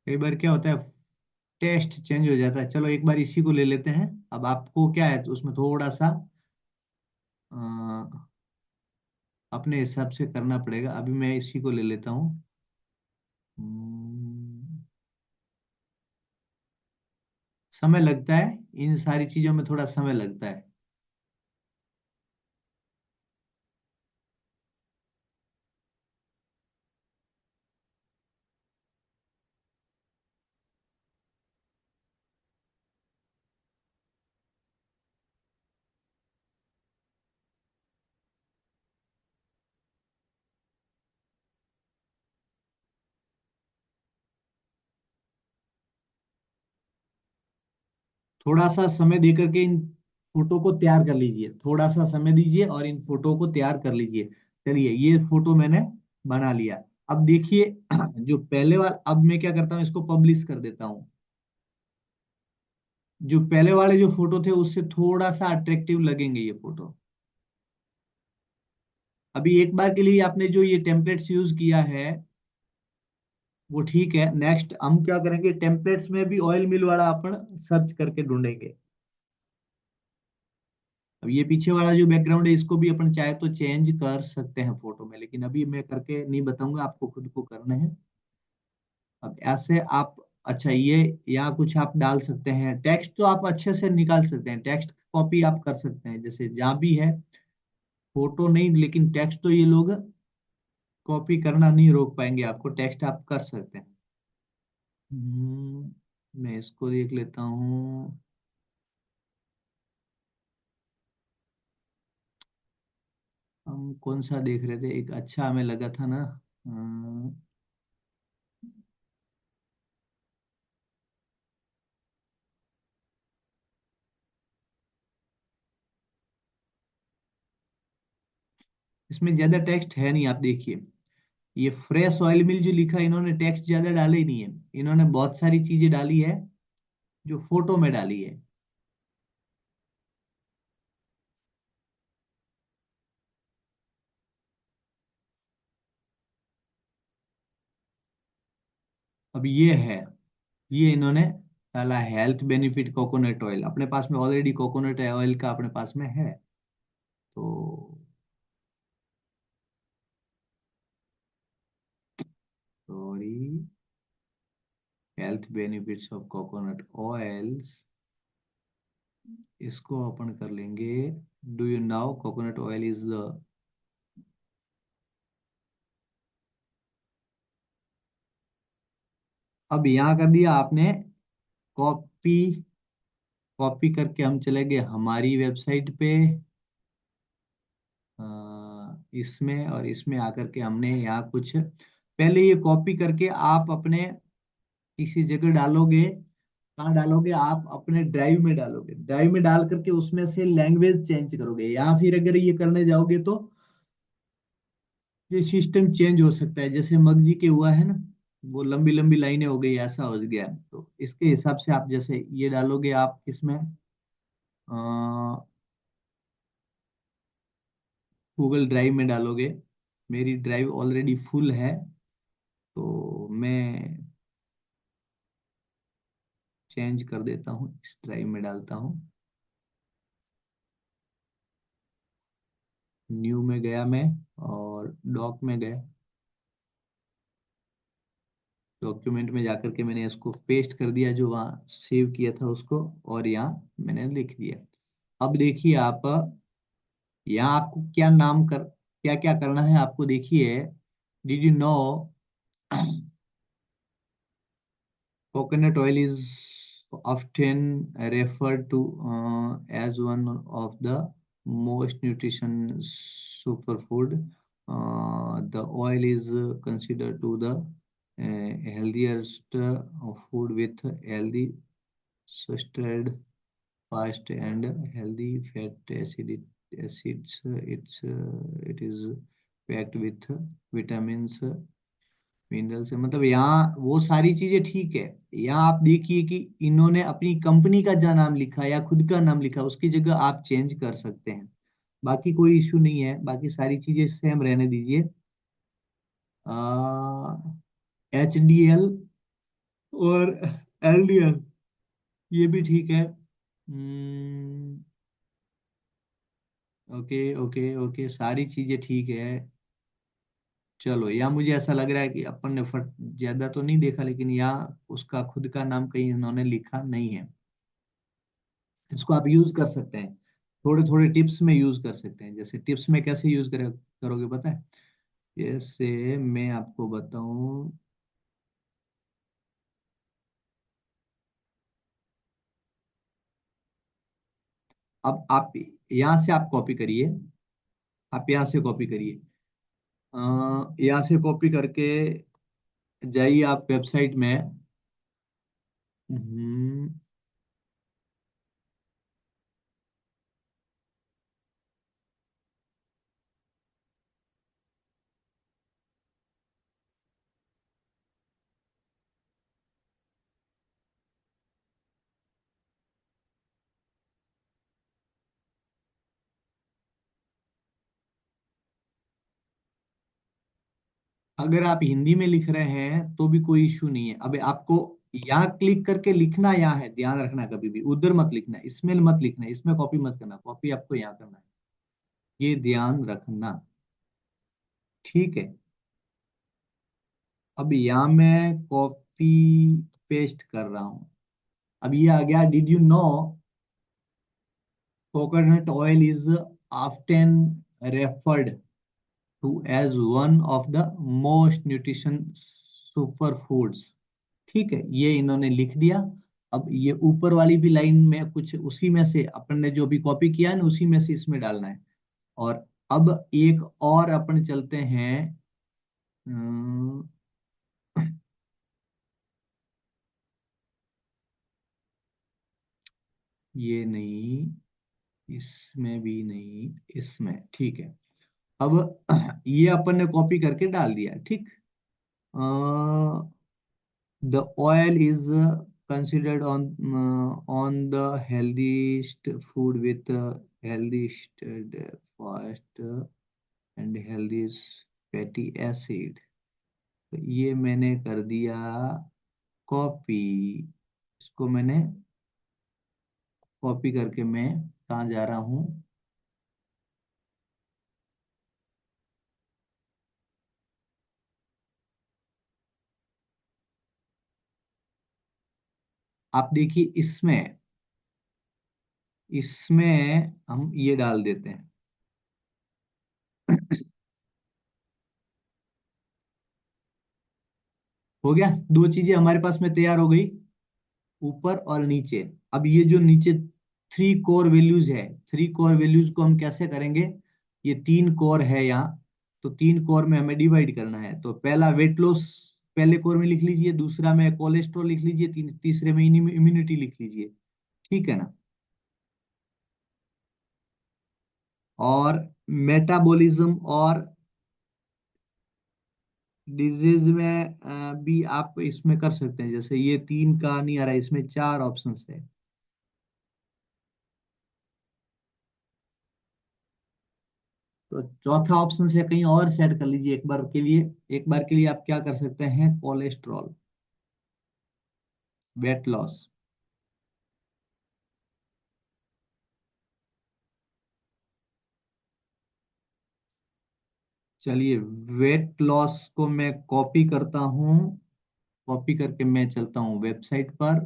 कई बार क्या होता है, टेस्ट चेंज हो जाता है। चलो एक बार इसी को ले लेते हैं। अब आपको क्या है तो उसमें थोड़ा सा अ, अपने हिसाब से करना पड़ेगा। अभी मैं इसी को ले लेता हूँ। हम्म, समय लगता है, इन सारी चीजों में थोड़ा समय लगता है। थोड़ा सा समय दे करके इन फोटो को तैयार कर लीजिए, थोड़ा सा समय दीजिए और इन फोटो को तैयार कर लीजिए। चलिए ये फोटो मैंने बना लिया। अब देखिए जो पहले वाला, अब मैं क्या करता हूँ, इसको पब्लिश कर देता हूँ। जो पहले वाले जो फोटो थे उससे थोड़ा सा अट्रैक्टिव लगेंगे ये फोटो। अभी एक बार के लिए आपने जो ये टेम्पलेट्स यूज किया है वो ठीक है। नेक्स्ट हम क्या करेंगे, टेम्पलेट्स में भी ऑयल मिल वाला अपन सर्च करके ढूंढेंगे। अब ये पीछे वाला जो बैकग्राउंड है इसको भी अपन चाहे तो चेंज कर सकते हैं फोटो में, लेकिन अभी मैं करके नहीं बताऊंगा, आपको खुद को करना है। अब ऐसे आप, अच्छा ये यहाँ कुछ आप डाल सकते हैं टेक्स्ट, तो आप अच्छे से निकाल सकते हैं टेक्स्ट, कॉपी आप कर सकते हैं जैसे जहाँ भी है। फोटो नहीं लेकिन टेक्स्ट तो ये लोग कॉपी करना नहीं रोक पाएंगे आपको, टेक्स्ट आप कर सकते हैं। मैं इसको देख लेता हूँ। हम कौन सा देख रहे थे, एक अच्छा हमें लगा था ना। अम्म, इसमें ज्यादा टेक्स्ट है नहीं, आप देखिए। ये फ्रेश ऑयल मिल जो लिखा है, इन्होंने टेक्स्ट ज्यादा डाले ही नहीं है। इन्होंने बहुत सारी चीजें डाली है जो फोटो में डाली है। अब ये है, ये इन्होंने डाला हेल्थ बेनिफिट कोकोनट ऑयल, अपने पास में ऑलरेडी कोकोनट ऑयल का अपने पास में है। तो sorry, health benefits of coconut oils, इसको अपन कर लेंगे। Do you now coconut oil is the, अब यहाँ कर दिया आपने कॉपी। कॉपी करके हम चले गए हमारी वेबसाइट पे, इसमें और इसमें आकर के हमने यहाँ कुछ पहले ये कॉपी करके आप अपने किसी जगह डालोगे। कहाँ डालोगे, आप अपने ड्राइव में डालोगे। ड्राइव में डाल करके उसमें से लैंग्वेज चेंज करोगे, या फिर अगर ये करने जाओगे तो ये सिस्टम चेंज हो सकता है, जैसे मगजी के हुआ है ना, वो लंबी लंबी लाइनें हो गई, ऐसा हो गया। तो इसके हिसाब से आप जैसे ये डालोगे आप इसमें गूगल ड्राइव में डालोगे। मेरी ड्राइव ऑलरेडी फुल है, तो मैं चेंज कर देता हूँ, इस ड्राइव में डालता हूँ। न्यू में गया मैं और डॉक में गया। डॉक्यूमेंट में जाकर के मैंने इसको पेस्ट कर दिया जो वहाँ सेव किया था उसको, और यहाँ मैंने लिख दिया। अब देखिए आप, यहाँ आपको क्या नाम कर, क्या क्या करना है आपको, देखिए। Did you no coconut oil is often referred to as one of the most nutritious superfood. The oil is considered to the healthiest food with healthy sustained fast and healthy acids. It is packed with vitamins, mineral से, मतलब यहाँ वो सारी चीजें ठीक है। यहाँ आप देखिए कि इन्होंने अपनी कंपनी का जो नाम लिखा या खुद का नाम लिखा, उसकी जगह आप चेंज कर सकते हैं। बाकी कोई इशू नहीं है, बाकी सारी चीजें सेम रहने दीजिए। HDL, और एलडीएल ये भी ठीक है। ओके ओके ओके, सारी चीजें ठीक है। चलो, यहाँ मुझे ऐसा लग रहा है कि अपन ने फट ज्यादा तो नहीं देखा, लेकिन यहाँ उसका खुद का नाम कहीं इन्होंने लिखा नहीं है। इसको आप यूज कर सकते हैं, थोड़े थोड़े टिप्स में यूज कर सकते हैं। जैसे टिप्स में कैसे यूज करोगे पता है? जैसे मैं आपको बताऊं, अब आप यहाँ से आप कॉपी करिए, आप यहाँ से कॉपी करिए, यहाँ से कॉपी करके जाइए आप वेबसाइट में। हम्म, अगर आप हिंदी में लिख रहे हैं तो भी कोई इश्यू नहीं है। अब आपको यहाँ क्लिक करके लिखना यहाँ है, ध्यान रखना, कभी भी उधर मत लिखना, इसमें मत लिखना, इसमें कॉपी मत करना, कॉपी आपको यहाँ करना है, ये ध्यान रखना। ठीक है, अब यहाँ मैं कॉपी पेस्ट कर रहा हूँ। अब ये आ गया, did you know coconut oil is often referred to as one of the most nutrition super foods. ठीक है, ये इन्होंने लिख दिया। अब ये ऊपर वाली भी लाइन में कुछ उसी में से अपन ने जो भी कॉपी किया है ना, उसी में से इसमें डालना है। और अब एक और अपन चलते हैं, अम, ये नहीं, इसमें भी नहीं, इसमें ठीक है। अब ये अपन ने कॉपी करके डाल दिया, ठीक। The oil is considered on the healthiest food with healthiest fast and healthiest fatty acid। तो ये मैंने कर दिया कॉपी, इसको मैंने कॉपी करके मैं कहाँ जा रहा हूँ, आप देखिए इसमें, इसमें हम ये डाल देते हैं। हो गया, दो चीजें हमारे पास में तैयार हो गई, ऊपर और नीचे। अब ये जो नीचे थ्री कोर वैल्यूज है, थ्री कोर वैल्यूज को हम कैसे करेंगे? ये तीन कोर है यहाँ, तो तीन कोर में हमें डिवाइड करना है। तो पहला वेट लॉस पहले कोर में लिख लीजिए, दूसरा में कोलेस्ट्रॉल लिख लीजिए, तीसरे में इम्यूनिटी लिख लीजिए। ठीक है ना? और मेटाबॉलिज्म और डिजीज में भी आप इसमें कर सकते हैं। जैसे ये तीन का नहीं आ रहा है, इसमें चार ऑप्शंस है। तो चौथा ऑप्शन से कहीं और सेट कर लीजिए एक बार के लिए। एक बार के लिए आप क्या कर सकते हैं, कोलेस्ट्रॉल, वेट लॉस। चलिए, वेट लॉस को मैं कॉपी करता हूँ, कॉपी करके मैं चलता हूँ वेबसाइट पर।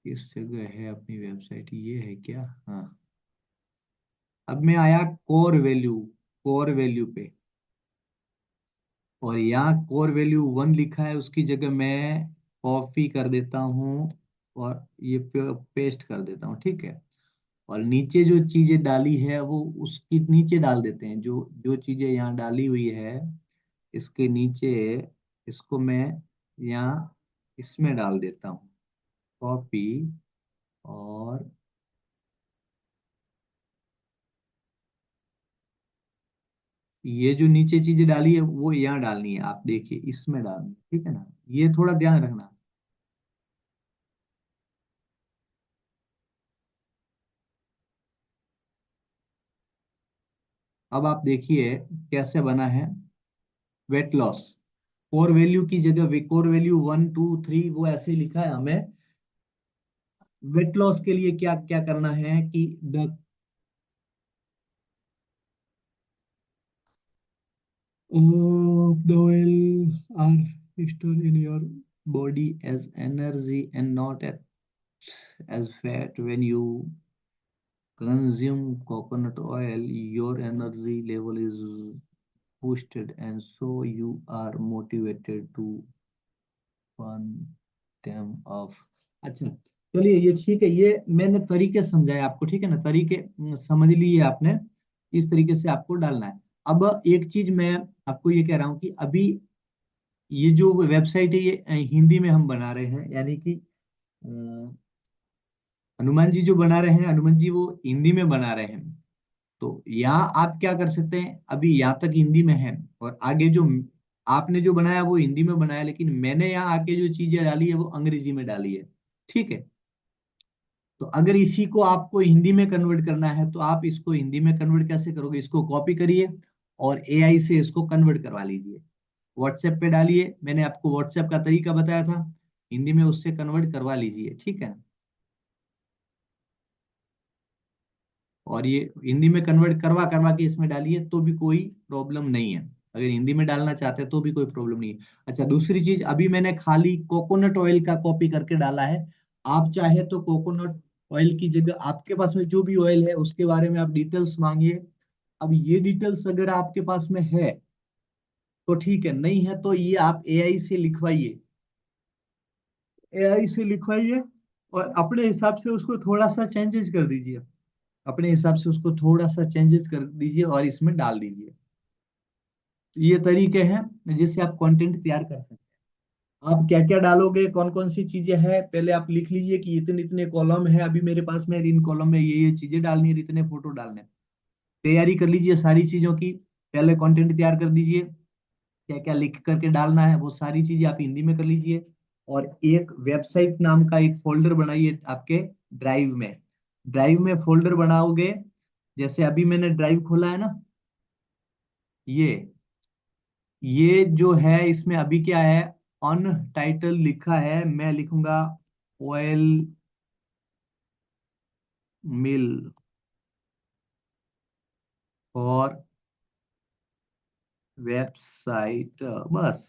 किस जगह है अपनी वेबसाइट, ये है क्या? हाँ, अब मैं आया कोर वैल्यू, कोर वैल्यू पे, और यहाँ कोर वैल्यू वन लिखा है, उसकी जगह मैं कॉपी कर देता हूँ और ये पेस्ट कर देता हूँ। ठीक है, और नीचे जो चीजें डाली है वो उसकी नीचे डाल देते हैं, जो जो चीजें यहाँ डाली हुई है इसके नीचे, इसको मैं यहाँ इसमें डाल देता हूँ, कॉपी। और ये जो नीचे चीजें डाली है वो यहाँ डालनी है, आप देखिए इसमें डालनी है। ठीक है ना? ये थोड़ा ध्यान रखना। अब आप देखिए कैसे बना है वेट लॉस। कोर वैल्यू की जगह कोर वैल्यू 1 2 3 वो ऐसे ही लिखा है हमें। वेट लॉस के लिए क्या क्या करना है कि the the oil are stored in your body as energy and not as fat. When you consume coconut oil, your energy level is boosted, and so you are motivated to burn them off. अच्छा, चलिए ये ठीक है, ये मैंने तरीके समझाए आपको, ठीक है ना, तरीके समझ लिए आपने। इस तरीके से आपको डालना है। अब एक चीज मैं आपको ये कह रहा हूँ कि अभी ये जो वेबसाइट है ये हिंदी में हम बना रहे हैं, यानी कि अ, हनुमान जी जो बना रहे हैं, हनुमान जी वो हिंदी में बना रहे हैं। तो यहाँ आप क्या कर सकते हैं, अभी यहाँ तक हिंदी में है, और आगे जो आपने जो बनाया वो हिंदी में बनाया, लेकिन मैंने यहाँ आके जो चीजें डाली है वो अंग्रेजी में डाली है। ठीक है, तो अगर इसी को आपको हिंदी में कन्वर्ट करना है तो आप इसको हिंदी में कन्वर्ट कैसे करोगे, इसको कॉपी करिए और एआई से इसको कन्वर्ट करवा लीजिए। व्हाट्सएप पे डालिए, मैंने आपको व्हाट्सएप का तरीका बताया था, हिंदी में उससे कन्वर्ट करवा लीजिए, ठीक है। और ये हिंदी में कन्वर्ट करवा करवा के इसमें डालिए तो भी कोई प्रॉब्लम नहीं है। अगर हिंदी में डालना चाहते हैं तो भी कोई प्रॉब्लम नहीं है। अच्छा, दूसरी चीज, अभी मैंने खाली कोकोनट ऑयल का कॉपी करके डाला है। आप चाहे तो कोकोनट ऑयल की जगह आपके पास में जो भी ऑयल है उसके बारे में आप डिटेल्स मांगिए। अब ये डिटेल्स अगर आपके पास में है तो ठीक है, नहीं है तो ये आप एआई से लिखवाइए, एआई से लिखवाइए और अपने हिसाब से उसको थोड़ा सा चेंजेस कर दीजिए। अपने हिसाब से उसको थोड़ा सा चेंजेस कर दीजिए और इसमें डाल दीजिए। तो ये तरीके हैं जिससे आप कंटेंट तैयार कर सकते हैं। आप क्या क्या डालोगे, कौन कौन सी चीजें हैं, पहले आप लिख लीजिए कि इतने इतने कॉलम है अभी मेरे पास में, इन कॉलम में ये चीजें डालनी है, इतने फोटो डालने हैं। तैयारी कर लीजिए सारी चीजों की, पहले कंटेंट तैयार कर दीजिए, क्या क्या लिख करके डालना है वो सारी चीजें आप हिंदी में कर लीजिए। और एक वेबसाइट नाम का एक फोल्डर बनाइए आपके ड्राइव में। ड्राइव में फोल्डर बनाओगे, जैसे अभी मैंने ड्राइव खोला है ना, ये जो है इसमें अभी क्या है, अनटाइटल लिखा है, मैं लिखूंगा ऑयल मिल और वेबसाइट, बस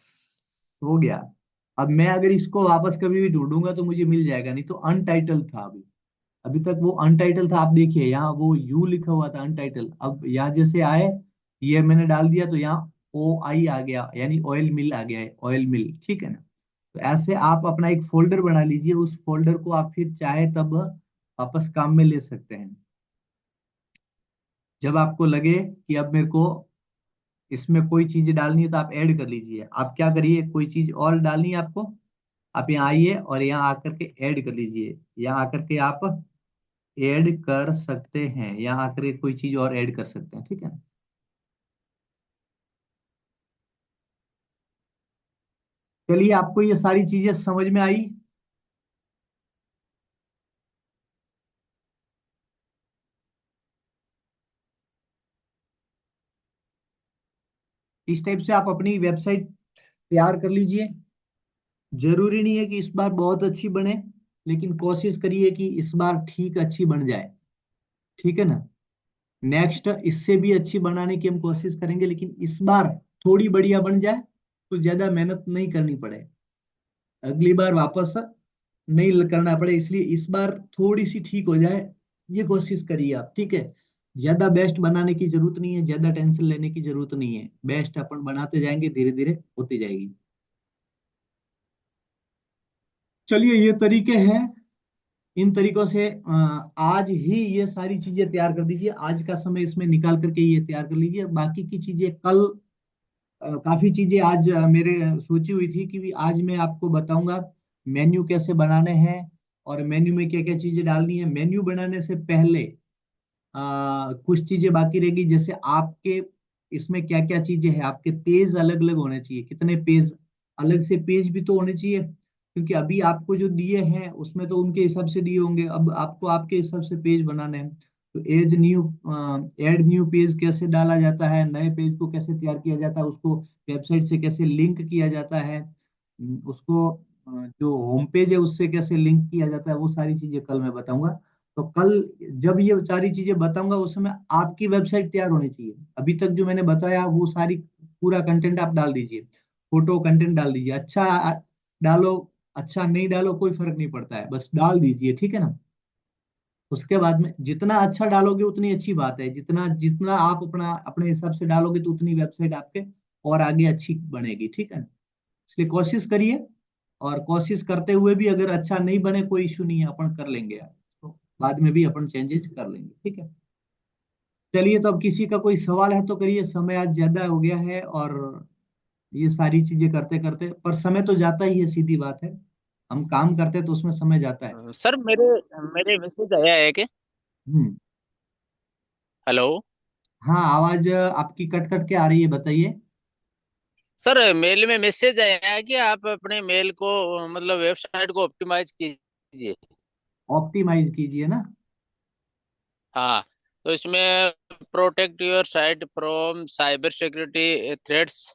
हो गया। अब मैं अगर इसको वापस कभी भी ढूंढूंगा तो मुझे मिल जाएगा, नहीं तो अनटाइटल था अभी, अभी तक वो अनटाइटल था। आप देखिए यहाँ वो यू लिखा हुआ था अनटाइटल, अब यहाँ जैसे आए ये मैंने डाल दिया तो यहाँ ओ आई आ गया, यानी ऑयल मिल आ गया है, ऑयल मिल, ठीक है ना। तो ऐसे आप अपना एक फोल्डर बना लीजिए, उस फोल्डर को आप फिर चाहे तब वापस काम में ले सकते हैं। जब आपको लगे कि अब मेरे को इसमें कोई चीज डालनी है तो आप ऐड कर लीजिए। आप क्या करिए, कोई चीज और डालनी है आपको, आप यहाँ आइए और यहाँ आकर के ऐड कर लीजिए। यहाँ आकर के आप ऐड कर सकते हैं, यहाँ आकर के कोई चीज और ऐड कर सकते हैं, ठीक है ना। चलिए, आपको ये सारी चीजें समझ में आई। इस टाइप से आप अपनी वेबसाइट तैयार कर लीजिए। जरूरी नहीं है कि इस बार बहुत अच्छी बने, लेकिन कोशिश करिए कि इस बार ठीक अच्छी बन जाए, ठीक है ना। नेक्स्ट इससे भी अच्छी बनाने की हम कोशिश करेंगे, लेकिन इस बार थोड़ी बढ़िया बन जाए तो ज्यादा मेहनत नहीं करनी पड़े, अगली बार वापस नहीं करना पड़े, इसलिए इस बार थोड़ी सी ठीक हो जाए ये कोशिश करिए आप, ठीक है। ज्यादा बेस्ट बनाने की जरूरत नहीं है, ज्यादा टेंशन लेने की जरूरत नहीं है, बेस्ट अपन बनाते जाएंगे, धीरे धीरे होती जाएगी। चलिए, ये तरीके हैं, इन तरीकों से आज ही ये सारी चीजें तैयार कर दीजिए, आज का समय इसमें निकाल करके ये तैयार कर लीजिए। बाकी की चीजें कल, काफी चीजें आज मेरे सोची हुई थी कि भी आज मैं आपको बताऊंगा मेन्यू कैसे बनाने हैं और मेन्यू में क्या क्या चीजें डालनी है। मेन्यू बनाने से पहले कुछ चीजें बाकी रहेगी, जैसे आपके इसमें क्या क्या चीजें हैं, आपके पेज अलग अलग होने चाहिए, कितने पेज, अलग से पेज भी तो होने चाहिए, क्योंकि अभी आपको जो दिए हैं उसमें तो उनके हिसाब से दिए होंगे, अब आपको आपके हिसाब से पेज बनाने हैं। तो as new add new page कैसे डाला जाता है, नए पेज को कैसे तैयार किया जाता है, उसको वेबसाइट से कैसे लिंक किया जाता है, उसको जो होम पेज है उससे कैसे लिंक किया जाता है, वो सारी चीजें कल मैं बताऊंगा। तो कल जब ये सारी चीजें बताऊंगा उस समय आपकी वेबसाइट तैयार होनी चाहिए। अभी तक जो मैंने बताया वो सारी पूरा कंटेंट आप डाल दीजिए, फोटो कंटेंट डाल दीजिए, अच्छा डालो, अच्छा नहीं डालो कोई फर्क नहीं पड़ता है, बस डाल दीजिए, ठीक है ना। उसके बाद में जितना अच्छा डालोगे उतनी अच्छी बात है, जितना जितना आप अपना अपने हिसाब से डालोगे तो उतनी वेबसाइट आपके और आगे अच्छी बनेगी, ठीक है ना। इसलिए कोशिश करिए, और कोशिश करते हुए भी अगर अच्छा नहीं बने कोई इशू नहीं है, अपन कर लेंगे यार, तो बाद में भी अपन चेंजेस कर लेंगे, ठीक है। चलिए, तो अब किसी का कोई सवाल है तो करिए, समय आज ज्यादा हो गया है, और ये सारी चीजें करते करते पर समय तो जाता ही है, सीधी बात है, हम काम करते हैं तो उसमें समय जाता है।
सर मेरे मेरे मैसेज आया है कि
हम्म।
हेलो।
हाँ, आवाज आपकी कट कट के आ रही है, बताइए।
सर मेल में मैसेज आया है कि आप अपने मेल को मतलब वेबसाइट को ऑप्टिमाइज कीजिए।
ऑप्टिमाइज कीजिए ना।
हाँ, तो इसमें protect your site from cyber security threats,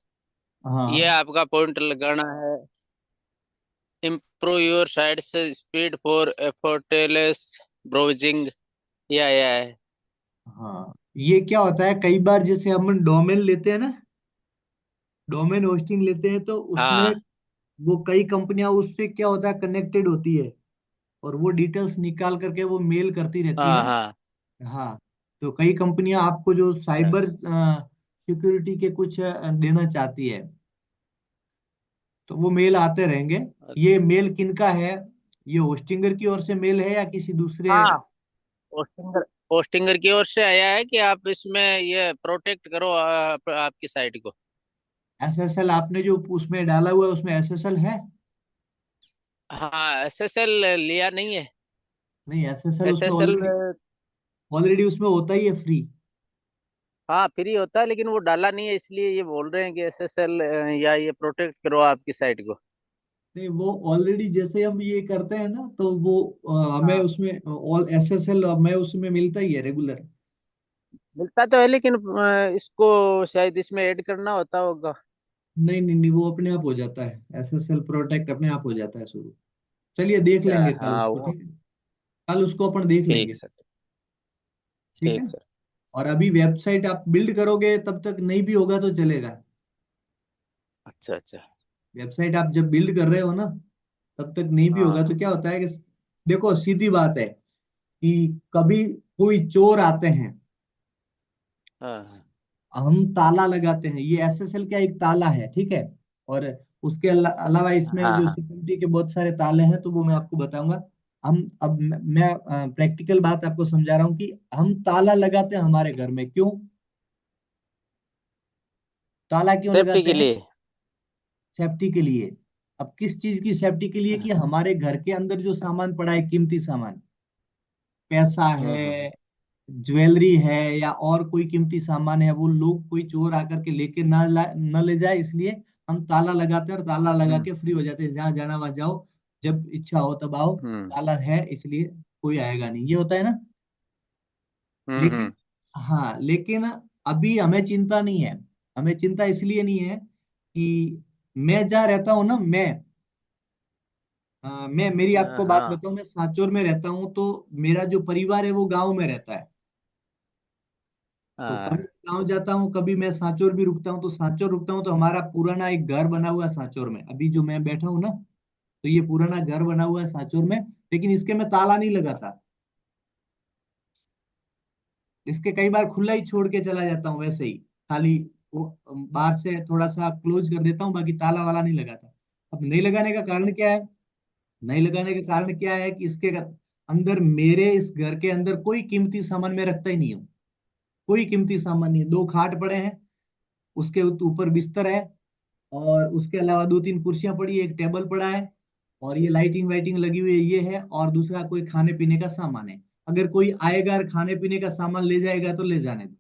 ये
हाँ।
आपका पॉइंट लगाना है। Improve your site speed for effortless browsing, ये आया है।
हाँ, ये क्या होता है, कई बार जैसे हम डोमेन लेते हैं ना, डोमेन होस्टिंग लेते हैं तो उसमें
हाँ
वो कई कंपनियां उससे क्या होता है कनेक्टेड होती है, और वो डिटेल्स निकाल करके वो मेल करती रहती
हाँ
है।
हाँ।
हाँ, तो कई कंपनियां आपको जो साइबर सिक्योरिटी के कुछ देना चाहती है, तो वो मेल आते रहेंगे। ये मेल किनका है, ये होस्टिंगर की ओर से मेल है या किसी दूसरे।
हाँ, पोस्टिंगर पोस्टिंगर की ओर से आया है कि आप इसमें ये प्रोटेक्ट करो आपकी साइट को।
एसएसएल आपने जो उसमें डाला हुआ है उसमें एसएसएल है?
हाँ, एसएसएल लिया नहीं है।
नहीं, एसएसएल उसमें
एसएसएल
ऑलरेडी
में
ऑलरेडी उसमें होता ही है फ्री।
हाँ फ्री होता है, लेकिन वो डाला नहीं है, इसलिए ये बोल रहे हैं कि एसएसएल या ये प्रोटेक्ट करो आपकी साइट को।
नहीं, वो ऑलरेडी जैसे हम ये करते हैं ना तो वो हमें
हाँ,
उसमें ऑल एसएसएल हमें उसमें मिलता ही है रेगुलर।
मिलता तो है, लेकिन इसको शायद इसमें ऐड करना होता होगा।
नहीं नहीं नहीं, वो अपने आप हो जाता है, एसएसएल प्रोटेक्ट अपने आप हो जाता है शुरू। चलिए, देख
अच्छा,
लेंगे कल
हाँ
उसको,
वो।
ठीक है। कल उसको अपन देख
ठीक
लेंगे,
सर।
ठीक है।
ठीक सर।
और अभी वेबसाइट आप बिल्ड करोगे तब तक नहीं भी होगा तो चलेगा।
अच्छा अच्छा।
वेबसाइट आप जब बिल्ड कर रहे हो ना, तब तक नहीं भी होगा
हाँ
तो क्या होता है कि देखो सीधी बात है कि कभी कोई चोर आते हैं,
हाँ हाँ
हम ताला लगाते हैं, ये एसएसएल का एक ताला है, ठीक है। और उसके अलावा इसमें
हाँ
जो
हाँ।
सिक्योरिटी के बहुत सारे ताले हैं, तो वो मैं आपको बताऊंगा। हम अब मैं प्रैक्टिकल बात आपको समझा रहा हूँ कि हम ताला लगाते हैं हमारे घर में, क्यों ताला क्यों
सेफ्टी
लगाते
के
हैं?
लिए।
सेफ्टी के लिए। अब किस चीज की सेफ्टी के लिए, कि हमारे घर के अंदर जो सामान पड़ा है, कीमती सामान, पैसा है,
हम्म।
ज्वेलरी है, या और कोई कीमती सामान है, वो लोग कोई चोर आकर के लेके ना ले जाए, इसलिए हम ताला लगाते हैं, और ताला लगा
हम्म
के फ्री हो जाते हैं, जहाँ जाना वहां जाओ, जब इच्छा हो तब आओ।
हम्म
ताला है इसलिए कोई आएगा नहीं, ये होता है ना। लेकिन
हम्म।
हाँ, लेकिन अभी हमें चिंता नहीं है। हमें चिंता इसलिए नहीं है कि मैं जहाँ रहता हूँ ना, मैं मेरी आपको बात
हाँ
बताऊं, मैं सांचौर में रहता हूँ, तो मेरा जो परिवार है वो गांव में रहता है। तो कभी
हाँ
गांव जाता हूँ, कभी मैं सांचौर भी रुकता हूँ, तो सांचौर रुकता हूँ तो हमारा पुराना एक घर बना हुआ है सांचौर में, अभी जो मैं बैठा हूँ ना, तो ये पुराना घर बना हुआ है सांचौर में, लेकिन इसके मैं ताला नहीं लगाता। इसके कई बार खुला ही छोड़ के चला जाता हूँ, वैसे ही खाली वो बाहर से थोड़ा सा क्लोज कर देता हूँ, बाकी ताला वाला नहीं लगाता। अब नहीं लगाने का कारण क्या है? नहीं लगाने का कारण क्या है कि इसके अंदर, मेरे इस घर के अंदर कोई कीमती सामान मैं रखता ही नहीं हूँ। कोई कीमती सामान नहीं है, दो खाट पड़े हैं, उसके ऊपर बिस्तर है, और उसके अलावा दो तीन कुर्सियां पड़ी है, एक टेबल पड़ा है, और ये लाइटिंग वाइटिंग लगी हुई है, ये है, और दूसरा कोई खाने पीने का सामान है। अगर कोई आएगा और खाने पीने का सामान ले जाएगा तो ले जाने दो,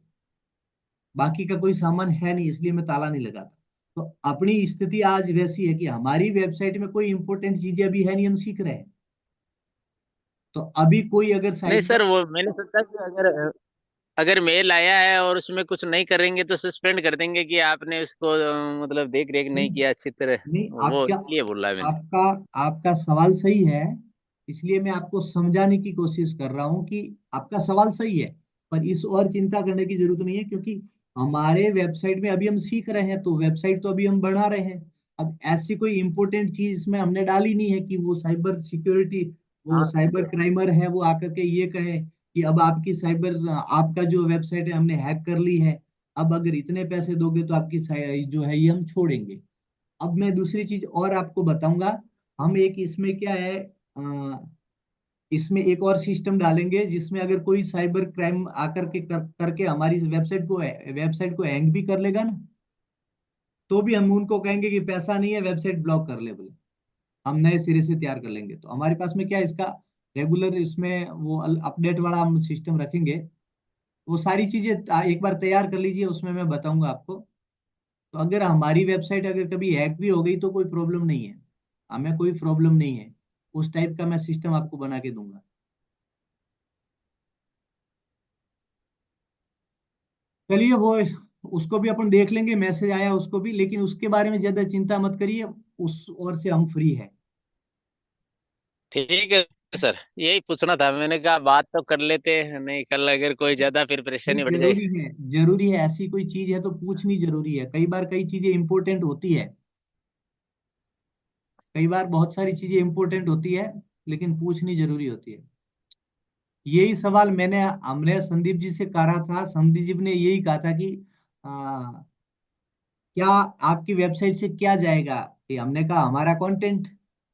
बाकी का कोई सामान है नहीं, इसलिए मैं ताला नहीं लगाता। तो अपनी स्थिति आज वैसी है कि हमारी वेबसाइट में कोई इंपॉर्टेंट चीजें अभी है नहीं, हम सीख रहे हैं। तो अभी कोई अगर
नहीं
साइट
सर,
पर,
वो मैंने सोचा कि अगर अगर मेल आया है और उसमें कुछ नहीं करेंगे तो सस्पेंड कर देंगे कि आपने उसको मतलब देख रेख नहीं
नहीं
किया अच्छी तरह।
नहीं,
वो
आपका
इसलिए बोल रहा है मैंने।
आपका आपका सवाल सही है, इसलिए मैं आपको समझाने की कोशिश कर रहा हूँ कि आपका सवाल सही है, पर इस और चिंता करने की जरूरत नहीं है, क्योंकि हमारे वेबसाइट में अभी हम सीख रहे हैं, तो वेबसाइट तो अभी हम बना रहे हैं। अब ऐसी कोई इंपॉर्टेंट चीज इसमें हमने डाली नहीं है कि वो साइबर सिक्योरिटी, वो
हाँ
साइबर क्राइमर है वो आकर के ये कहे कि अब आपकी साइबर, आपका जो वेबसाइट है हमने हैक कर ली है, अब अगर इतने पैसे दोगे तो आपकी जो है ये हम छोड़ेंगे। अब मैं दूसरी चीज और आपको बताऊंगा। हम एक इसमें क्या है, इसमें एक और सिस्टम डालेंगे जिसमें अगर कोई साइबर क्राइम आकर के करके हमारी इस वेबसाइट को हैंग भी कर लेगा ना, तो भी हम उनको कहेंगे कि पैसा नहीं है, वेबसाइट ब्लॉक कर ले बोले, हम नए सिरे से तैयार कर लेंगे। तो हमारे पास में क्या है, इसका रेगुलर इसमें वो अपडेट वाला हम सिस्टम रखेंगे। वो सारी चीजें एक बार तैयार कर लीजिए, उसमें मैं बताऊंगा आपको। तो अगर हमारी वेबसाइट अगर कभी हैक भी हो गई तो कोई प्रॉब्लम नहीं है, हमें कोई प्रॉब्लम नहीं है, उस टाइप का मैं सिस्टम आपको बना के दूंगा। चलिए वो, उसको भी अपन देख लेंगे, मैसेज आया उसको भी, लेकिन उसके बारे में ज्यादा चिंता मत करिए, उस ओर से हम फ्री है।
ठीक है सर, यही पूछना था। मैंने कहा बात तो कर लेते हैं, नहीं कल अगर कोई ज्यादा फिर
नहीं,
परेशानी बढ़ जाए।
जरूरी है, जरूरी है, ऐसी कोई चीज है तो पूछनी जरूरी है, कई बार कई चीजें इंपॉर्टेंट होती है, कई बार बहुत सारी चीजें इंपॉर्टेंट होती है, लेकिन पूछनी जरूरी होती है। यही सवाल मैंने हमने संदीप जी से कहा था, संदीप जी ने यही कहा था कि क्या आपकी वेबसाइट से क्या जाएगा, ये हमने कहा हमारा कंटेंट,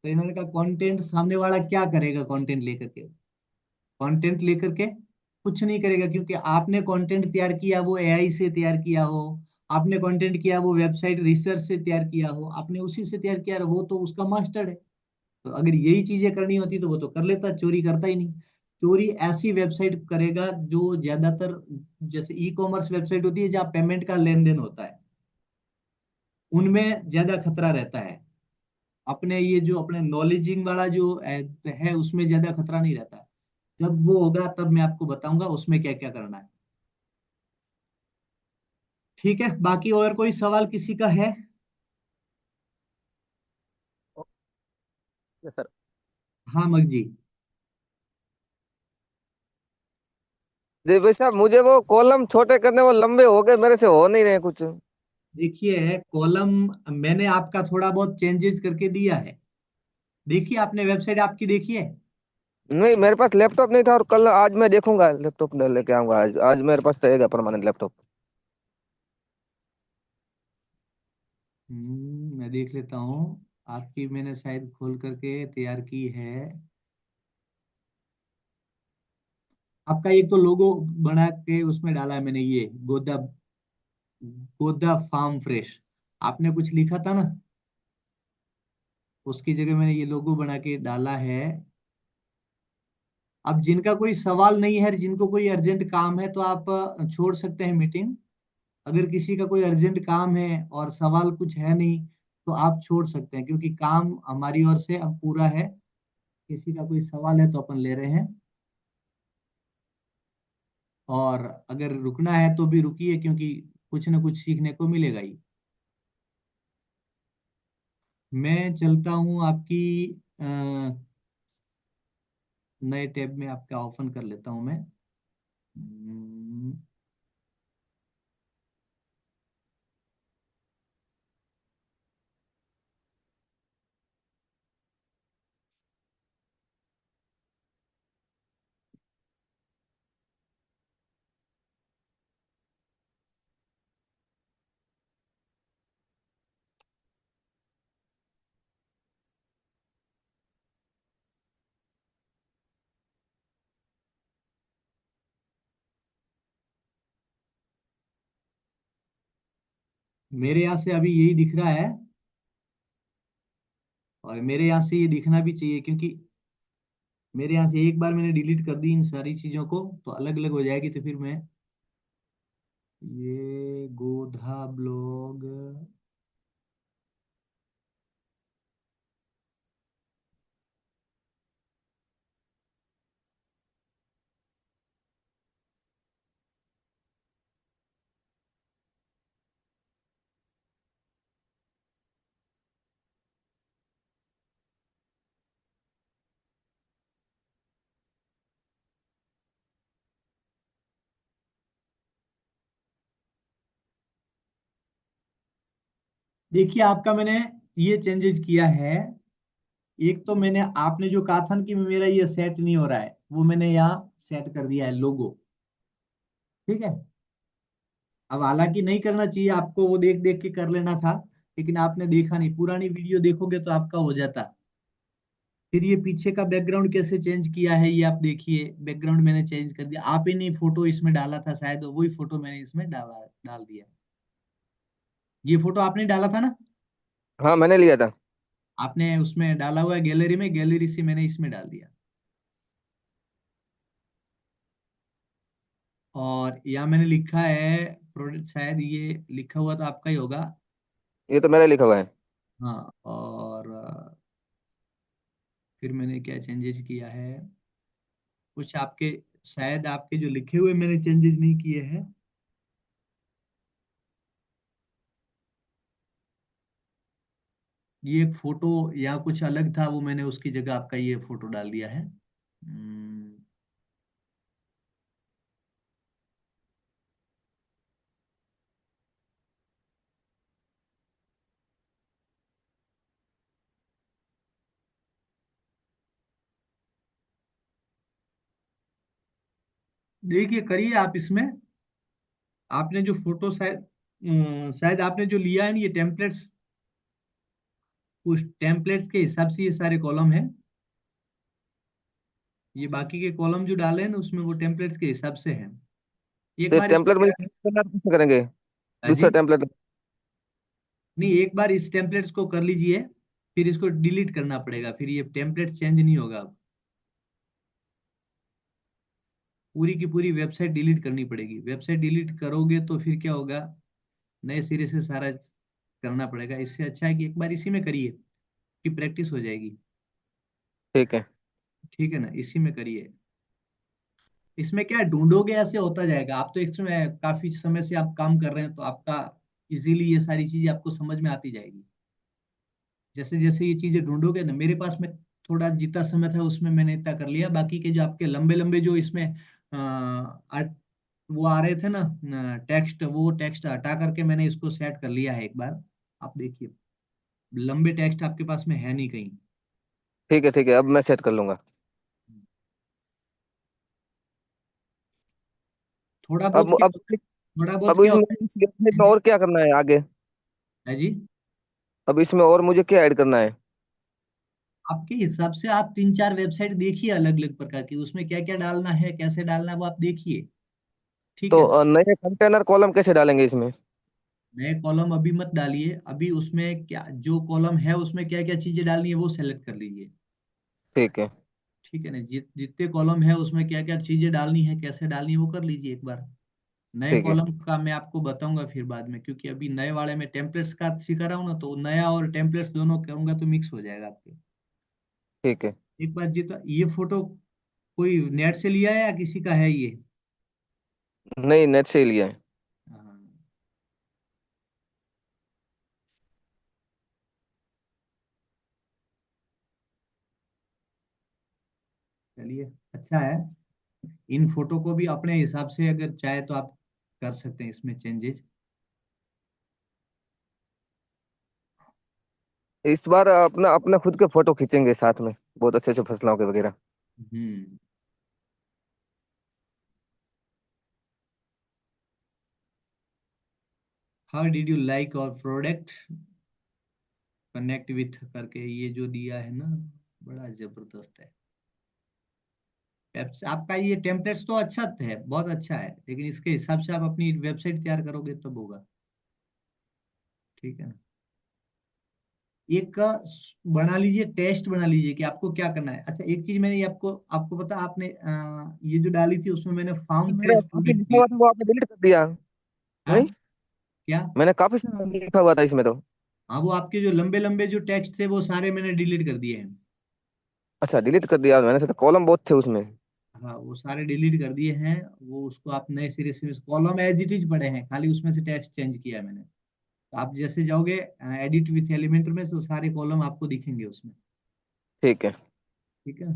तो इन्होंने कहा कंटेंट सामने वाला क्या करेगा, कंटेंट लेकर के, कंटेंट लेकर के कुछ नहीं करेगा, क्योंकि आपने कंटेंट तैयार किया वो एआई से तैयार किया हो, आपने कंटेंट किया वो वेबसाइट रिसर्च से तैयार किया हो, आपने उसी से तैयार किया, वो तो उसका मास्टर है। तो अगर यही चीजें करनी होती तो वो तो कर लेता, चोरी करता ही नहीं। चोरी ऐसी वेबसाइट करेगा जो ज्यादातर, जैसे ई कॉमर्स वेबसाइट होती है जहाँ पेमेंट का लेन देन होता है, उनमें ज्यादा खतरा रहता है। अपने ये जो अपने नॉलेजिंग वाला जो है उसमें ज्यादा खतरा नहीं रहता है। जब वो होगा तब मैं आपको बताऊंगा उसमें क्या क्या करना है। ठीक है, बाकी और कोई सवाल किसी का है?
Okay sir.
हाँ मग जी।
जी भाई साहब, मुझे वो कॉलम छोटे करने, वो लंबे हो गए मेरे से, हो नहीं रहे कुछ।
देखिए कॉलम मैंने आपका थोड़ा बहुत चेंजेस करके दिया है, देखिए आपने वेबसाइट आपकी देखी है?
नहीं, मेरे पास लैपटॉप नहीं था, और कल आज मैं देखूंगा, लैपटॉप लेके आऊंगा। आज आज मेरे पास रहेगा परमानेंट लैपटॉप।
मैं देख लेता हूँ, आपकी मैंने शायद खोल करके तैयार की है। आपका एक तो लोगो बना के उसमें डाला है मैंने, ये गोदा, गोदा फार्म फ्रेश, आपने कुछ लिखा था ना, उसकी जगह मैंने ये लोगो बना के डाला है। अब जिनका कोई सवाल नहीं है, जिनको कोई अर्जेंट काम है तो आप छोड़ सकते हैं मीटिंग। अगर किसी का कोई अर्जेंट काम है और सवाल कुछ है नहीं तो आप छोड़ सकते हैं, क्योंकि काम हमारी ओर से अब पूरा है। किसी का कोई सवाल है तो अपन ले रहे हैं, और अगर रुकना है तो भी रुकिए, क्योंकि कुछ ना कुछ सीखने को मिलेगा ही। मैं चलता हूँ आपकी अ, नए टैब में आपका ओपन कर लेता हूँ मैं। हम्म, मेरे यहाँ से अभी यही दिख रहा है, और मेरे यहाँ से ये दिखना भी चाहिए, क्योंकि मेरे यहाँ से एक बार मैंने डिलीट कर दी इन सारी चीजों को तो अलग अलग हो जाएगी, तो फिर मैं ये गोधा ब्लॉग, देखिए आपका मैंने ये चेंजेस किया है। एक तो मैंने, आपने जो कहा था ना कि मेरा ये सेट नहीं हो रहा है, वो मैंने यहाँ सेट कर दिया है लोगो। ठीक है। अब हालांकि नहीं करना चाहिए आपको, वो देख देख के कर लेना था, लेकिन आपने देखा नहीं, पुरानी वीडियो देखोगे तो आपका हो जाता। फिर ये पीछे का बैकग्राउंड कैसे चेंज किया है, ये आप देखिए, बैकग्राउंड मैंने चेंज कर दिया। आप ही ने फोटो इसमें डाला था शायद, वही फोटो मैंने इसमें डाल दिया। ये फोटो आपने डाला था ना?
हाँ मैंने लिया था।
आपने उसमें डाला हुआ है गैलरी में, गैलरी से मैंने इसमें डाल दिया। और यहाँ मैंने लिखा है प्रोडक्ट, शायद ये लिखा हुआ तो आपका ही होगा।
ये तो मेरा लिखा हुआ है।
हाँ, और फिर मैंने क्या चेंजेस किया है, कुछ आपके, शायद आपके जो लिखे हुए मैंने चेंजेस नहीं किए हैं। ये एक फोटो या कुछ अलग था, वो मैंने उसकी जगह आपका ये फोटो डाल दिया है। देखिए करिए आप इसमें। आपने जो फोटो शायद, शायद आपने जो लिया है ना ये टेम्पलेट्स, उस टेम्पलेट्स के हिसाब से ये सारे कॉलम है। ये बाकी के कॉलम जो डाले हैं ना उसमें वो टेम्पलेट्स के हिसाब से है। एक
तो
बार इसको
टेम्पलेट मुझे
क्या,
change करना है तो कैसे करेंगे?
हाँ
दूसरा
जी,
टेम्पलेट।
नहीं एक बार इस टेम्पलेट्स को कर लीजिए, फिर इसको डिलीट करना पड़ेगा, फिर ये टेम्पलेट चेंज नहीं होगा अब। पूरी की पूरी वेबसाइट डिलीट करनी पड़ेगी। वेबसाइट डिलीट करोगे तो फिर क्या होगा, नए सिरे से सारा करना पड़ेगा। इससे अच्छा है कि एक बार इसी में करिए, कि प्रैक्टिस हो जाएगी।
ठीक है।
ठीक है ना, इसी में करिए। इसमें क्या है, ढूंढोगे ऐसे होता जाएगा। आप तो इसमें काफी समय से आप काम कर रहे हैं, तो आपका इजीली ये सारी चीजें आपको समझ में आती जाएगी। जैसे जैसे ये चीजें ढूंढोगे ना, मेरे पास में थोड़ा जितना समय था उसमें मैंने इतना कर लिया। बाकी के जो आपके लंबे लंबे जो इसमें वो आ रहे थे ना टेक्स्ट, वो टेक्स्ट हटा करके मैंने इसको सेट कर लिया है एक बार। आप देखिए, लंबे टेक्स्ट आपके पास में है नहीं कहीं।
ठीक है, अब मैं सेट कर लूंगा।
थोड़ा बहुत क्या
अब
होता है, थोड़ा बहुत
अब
क्या
इसमें
होता
इस वेबसाइट
है।
में और क्या करना है आगे?
है जी,
अब इसमें और मुझे क्या ऐड करना है?
आपके हिसाब से आप तीन चार वेबसाइट देखिए अलग अलग प्रकार की, उसमें क्या क्या डालना है, कैसे डालना है, वो आप देखिए। ठीक
तो
है ना।
नए कंटेनर कॉलम कैसे डालेंगे इसमें?
नए कॉलम अभी मत डालिए, अभी उसमें क्या जो कॉलम है उसमें क्या क्या चीजें डालनी है वो सेलेक्ट कर लीजिए।
ठीक है।
ठीक है ना, जितने कॉलम है उसमें क्या क्या चीजें डालनी है, कैसे डालनी है, वो कर लीजिए एक बार। नए
ठीक है।
कॉलम का मैं आपको बताऊंगा फिर बाद में, क्योंकि अभी नए वाले में टेम्पलेट्स का सिखा रहा हूँ ना, तो नया और टेम्पलेट्स दोनों करूंगा तो मिक्स हो जाएगा आपके।
ठीक है।
एक बार जी, तो ये फोटो कोई नेट से लिया है या किसी का है ये?
नहीं, नेट से ही लिया है।
हाँ, चलिए अच्छा है। इन फोटो को भी अपने हिसाब से अगर चाहे तो आप कर सकते हैं इसमें चेंजेस।
इस बार अपना अपना खुद के फोटो खींचेंगे साथ में, बहुत अच्छे अच्छे फसलों के वगैरह।
हम्म। हाउ डिड यू लाइक और प्रोडक्ट, कनेक्ट विथ करके ये जो दिया है ना, बड़ा जबरदस्त है। आपका ये टेम्पलेट्स तो अच्छा है, बहुत अच्छा है, लेकिन इसके हिसाब से आप अपनी वेबसाइट तैयार करोगे तब होगा। ठीक है ना। एक का बना लीजिए, टेस्ट बना लीजिए कि आपको क्या करना है। अच्छा एक चीज मैंने ये आपको आपको पता, आपने ये जो डाली थी उसमें मैंने फार्म
मैंने
फ्रेश
काफी
प्रोडक्ट
लिखा
की।
हुआ था, वो आपने डिलीट कर दिया।
हाँ,
नहीं,
क्या?
मैंने काफी सारा लिखा हुआ था इसमें तो।
हाँ, वो आपके जो लंबे लंबे जो टेक्स्ट थे वो सारे मैंने डिलीट कर दिए हैं।
अच्छा, डिलीट कर दिया मैंने, सोचा कॉलम बहुत थे उसमें।
हाँ, वो सारे डिलीट कर दिए हैं। वो उसको आप नए सिरे से, कॉलम एज इट इज पड़े हैं, खाली उसमें से टेक्स्ट चेंज किया है मैंने। तो आप जैसे जाओगे एडिट विथ एलिमेंटर में, तो सारे कॉलम आपको दिखेंगे उसमें।
ठीक है।
ठीक है।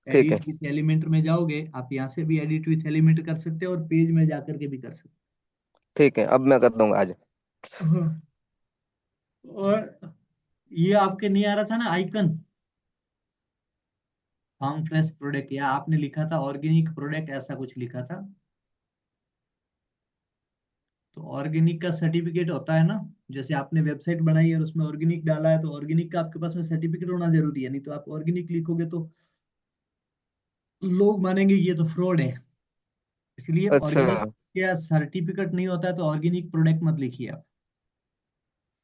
ठीक है।
एडिट विथ एलिमेंटर में जाओगे, आप यहाँ से भी एडिट विथ एलिमेंटर कर सकते हो और पेज में जाकर के भी कर सकते
ठीक है, अब मैं कर दूंगा आज।
हो। हाँ। और ये आपके नहीं आ रहा था ना आइकन, फार्म फ्रेश प्रोडक्ट, या आपने लिखा था ऑर्गेनिक प्रोडक्ट, ऐसा कुछ लिखा था। तो ऑर्गेनिक का सर्टिफिकेट होता है ना, जैसे आपने वेबसाइट बनाई है और उसमें ऑर्गेनिक डाला है, तो ऑर्गेनिक का आपके पास में सर्टिफिकेट होना जरूरी है, नहीं तो आप ऑर्गेनिक लिखोगे तो लोग मानेंगे कि ये तो फ्रॉड है। इसलिए
अच्छा।
ऑर्गेनिक का सर्टिफिकेट नहीं होता है तो ऑर्गेनिक प्रोडक्ट मत लिखिए आप,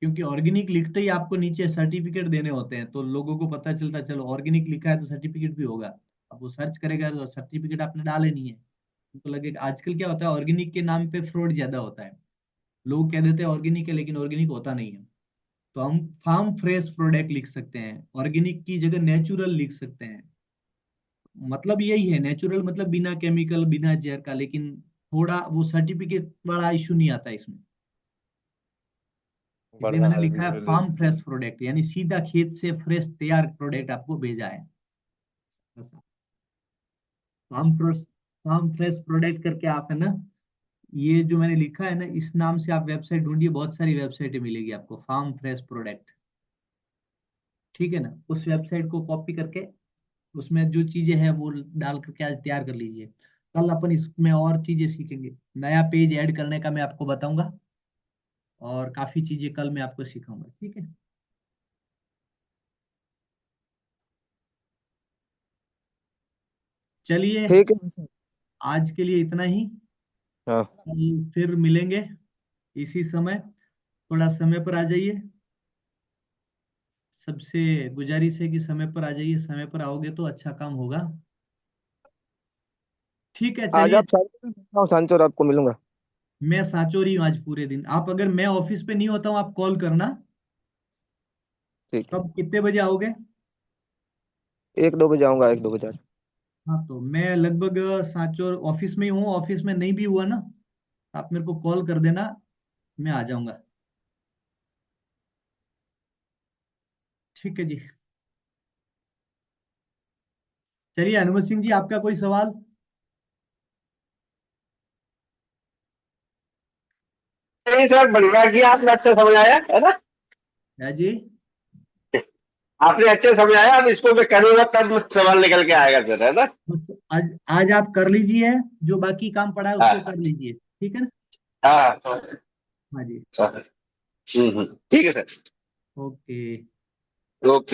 क्योंकि ऑर्गेनिक लिखते ही आपको नीचे सर्टिफिकेट देने होते हैं, तो लोगों को पता चलता है चलो ऑर्गेनिक लिखा है तो सर्टिफिकेट भी होगा। अब वो सर्च करेगा तो सर्टिफिकेट आपने डाले नहीं है, उनको लगेगा। आजकल क्या होता है, ऑर्गेनिक के नाम पे फ्रॉड ज्यादा होता है, लोग कह देते हैं ऑर्गेनिक है लेकिन ऑर्गेनिक होता नहीं है। तो हम फार्म फ्रेश प्रोडक्ट लिख सकते हैं, ऑर्गेनिक की जगह नेचुरल लिख सकते हैं। मतलब यही है, नेचुरल मतलब बिना केमिकल बिना जहर का, लेकिन थोड़ा वो सर्टिफिकेट बड़ा इशू नहीं आता इसमें, इसलिए
बढ़िया
मैंने
है
लिखा है
बिल्कुल।
फार्म फ्रेश प्रोडक्ट, यानी सीधा खेत से फ्रेश तैयार प्रोडक्ट आपको भेजा है। Farm fresh, farm fresh product करके आप है ना, ये जो मैंने लिखा है ना, इस नाम से आप वेबसाइट ढूंढिए, बहुत सारी वेबसाइटें मिलेगी आपको, फार्म फ्रेश प्रोडक्ट। ठीक है ना, उस वेबसाइट को कॉपी करके उसमें जो चीजें हैं वो डाल करके आज तैयार कर लीजिए। कल अपन इसमें और चीजें सीखेंगे, नया पेज ऐड करने का मैं आपको बताऊंगा, और काफी चीजें कल मैं आपको सिखाऊंगा, ठीक है। चलिए,
ठीक है सर।
आज के लिए इतना ही।
हाँ।
कल फिर मिलेंगे इसी समय, थोड़ा समय पर आ जाइए। सबसे गुजारिश है कि समय पर आ जाइए, समय पर आओगे तो अच्छा काम होगा। ठीक है,
आज
चलिए।
आप सांचौर आपको मिलूंगा।
मैं सांचौर ही हूँ आज पूरे दिन, आप अगर मैं ऑफिस पे नहीं होता हूँ आप कॉल करना।
ठीक है।
कब कितने बजे आओगे?
1-2 बजे आऊंगा, 1-2 बजे।
हाँ, तो मैं लगभग सांचौर ऑफिस में ही हूँ, ऑफिस में नहीं भी हुआ ना, आप मेरे को कॉल कर देना, मैं आ जाऊंगा। ठीक है जी। चलिए हनुमत सिंह जी, आपका कोई सवाल?
नहीं सर, बढ़िया किया आपने, अच्छा समझाया है ना।
है जी।
आपने अच्छे समझाया, अब इसको मैं करूंगा तब सवाल निकल के आएगा सर, है ना।
बस आज आज आप कर लीजिए, जो बाकी काम पड़ा है उसको कर
हाँ
लीजिए, ठीक है ना।
हाँ हाँ।
हाँ जी।
ठीक है सर।
ओके।
ओके।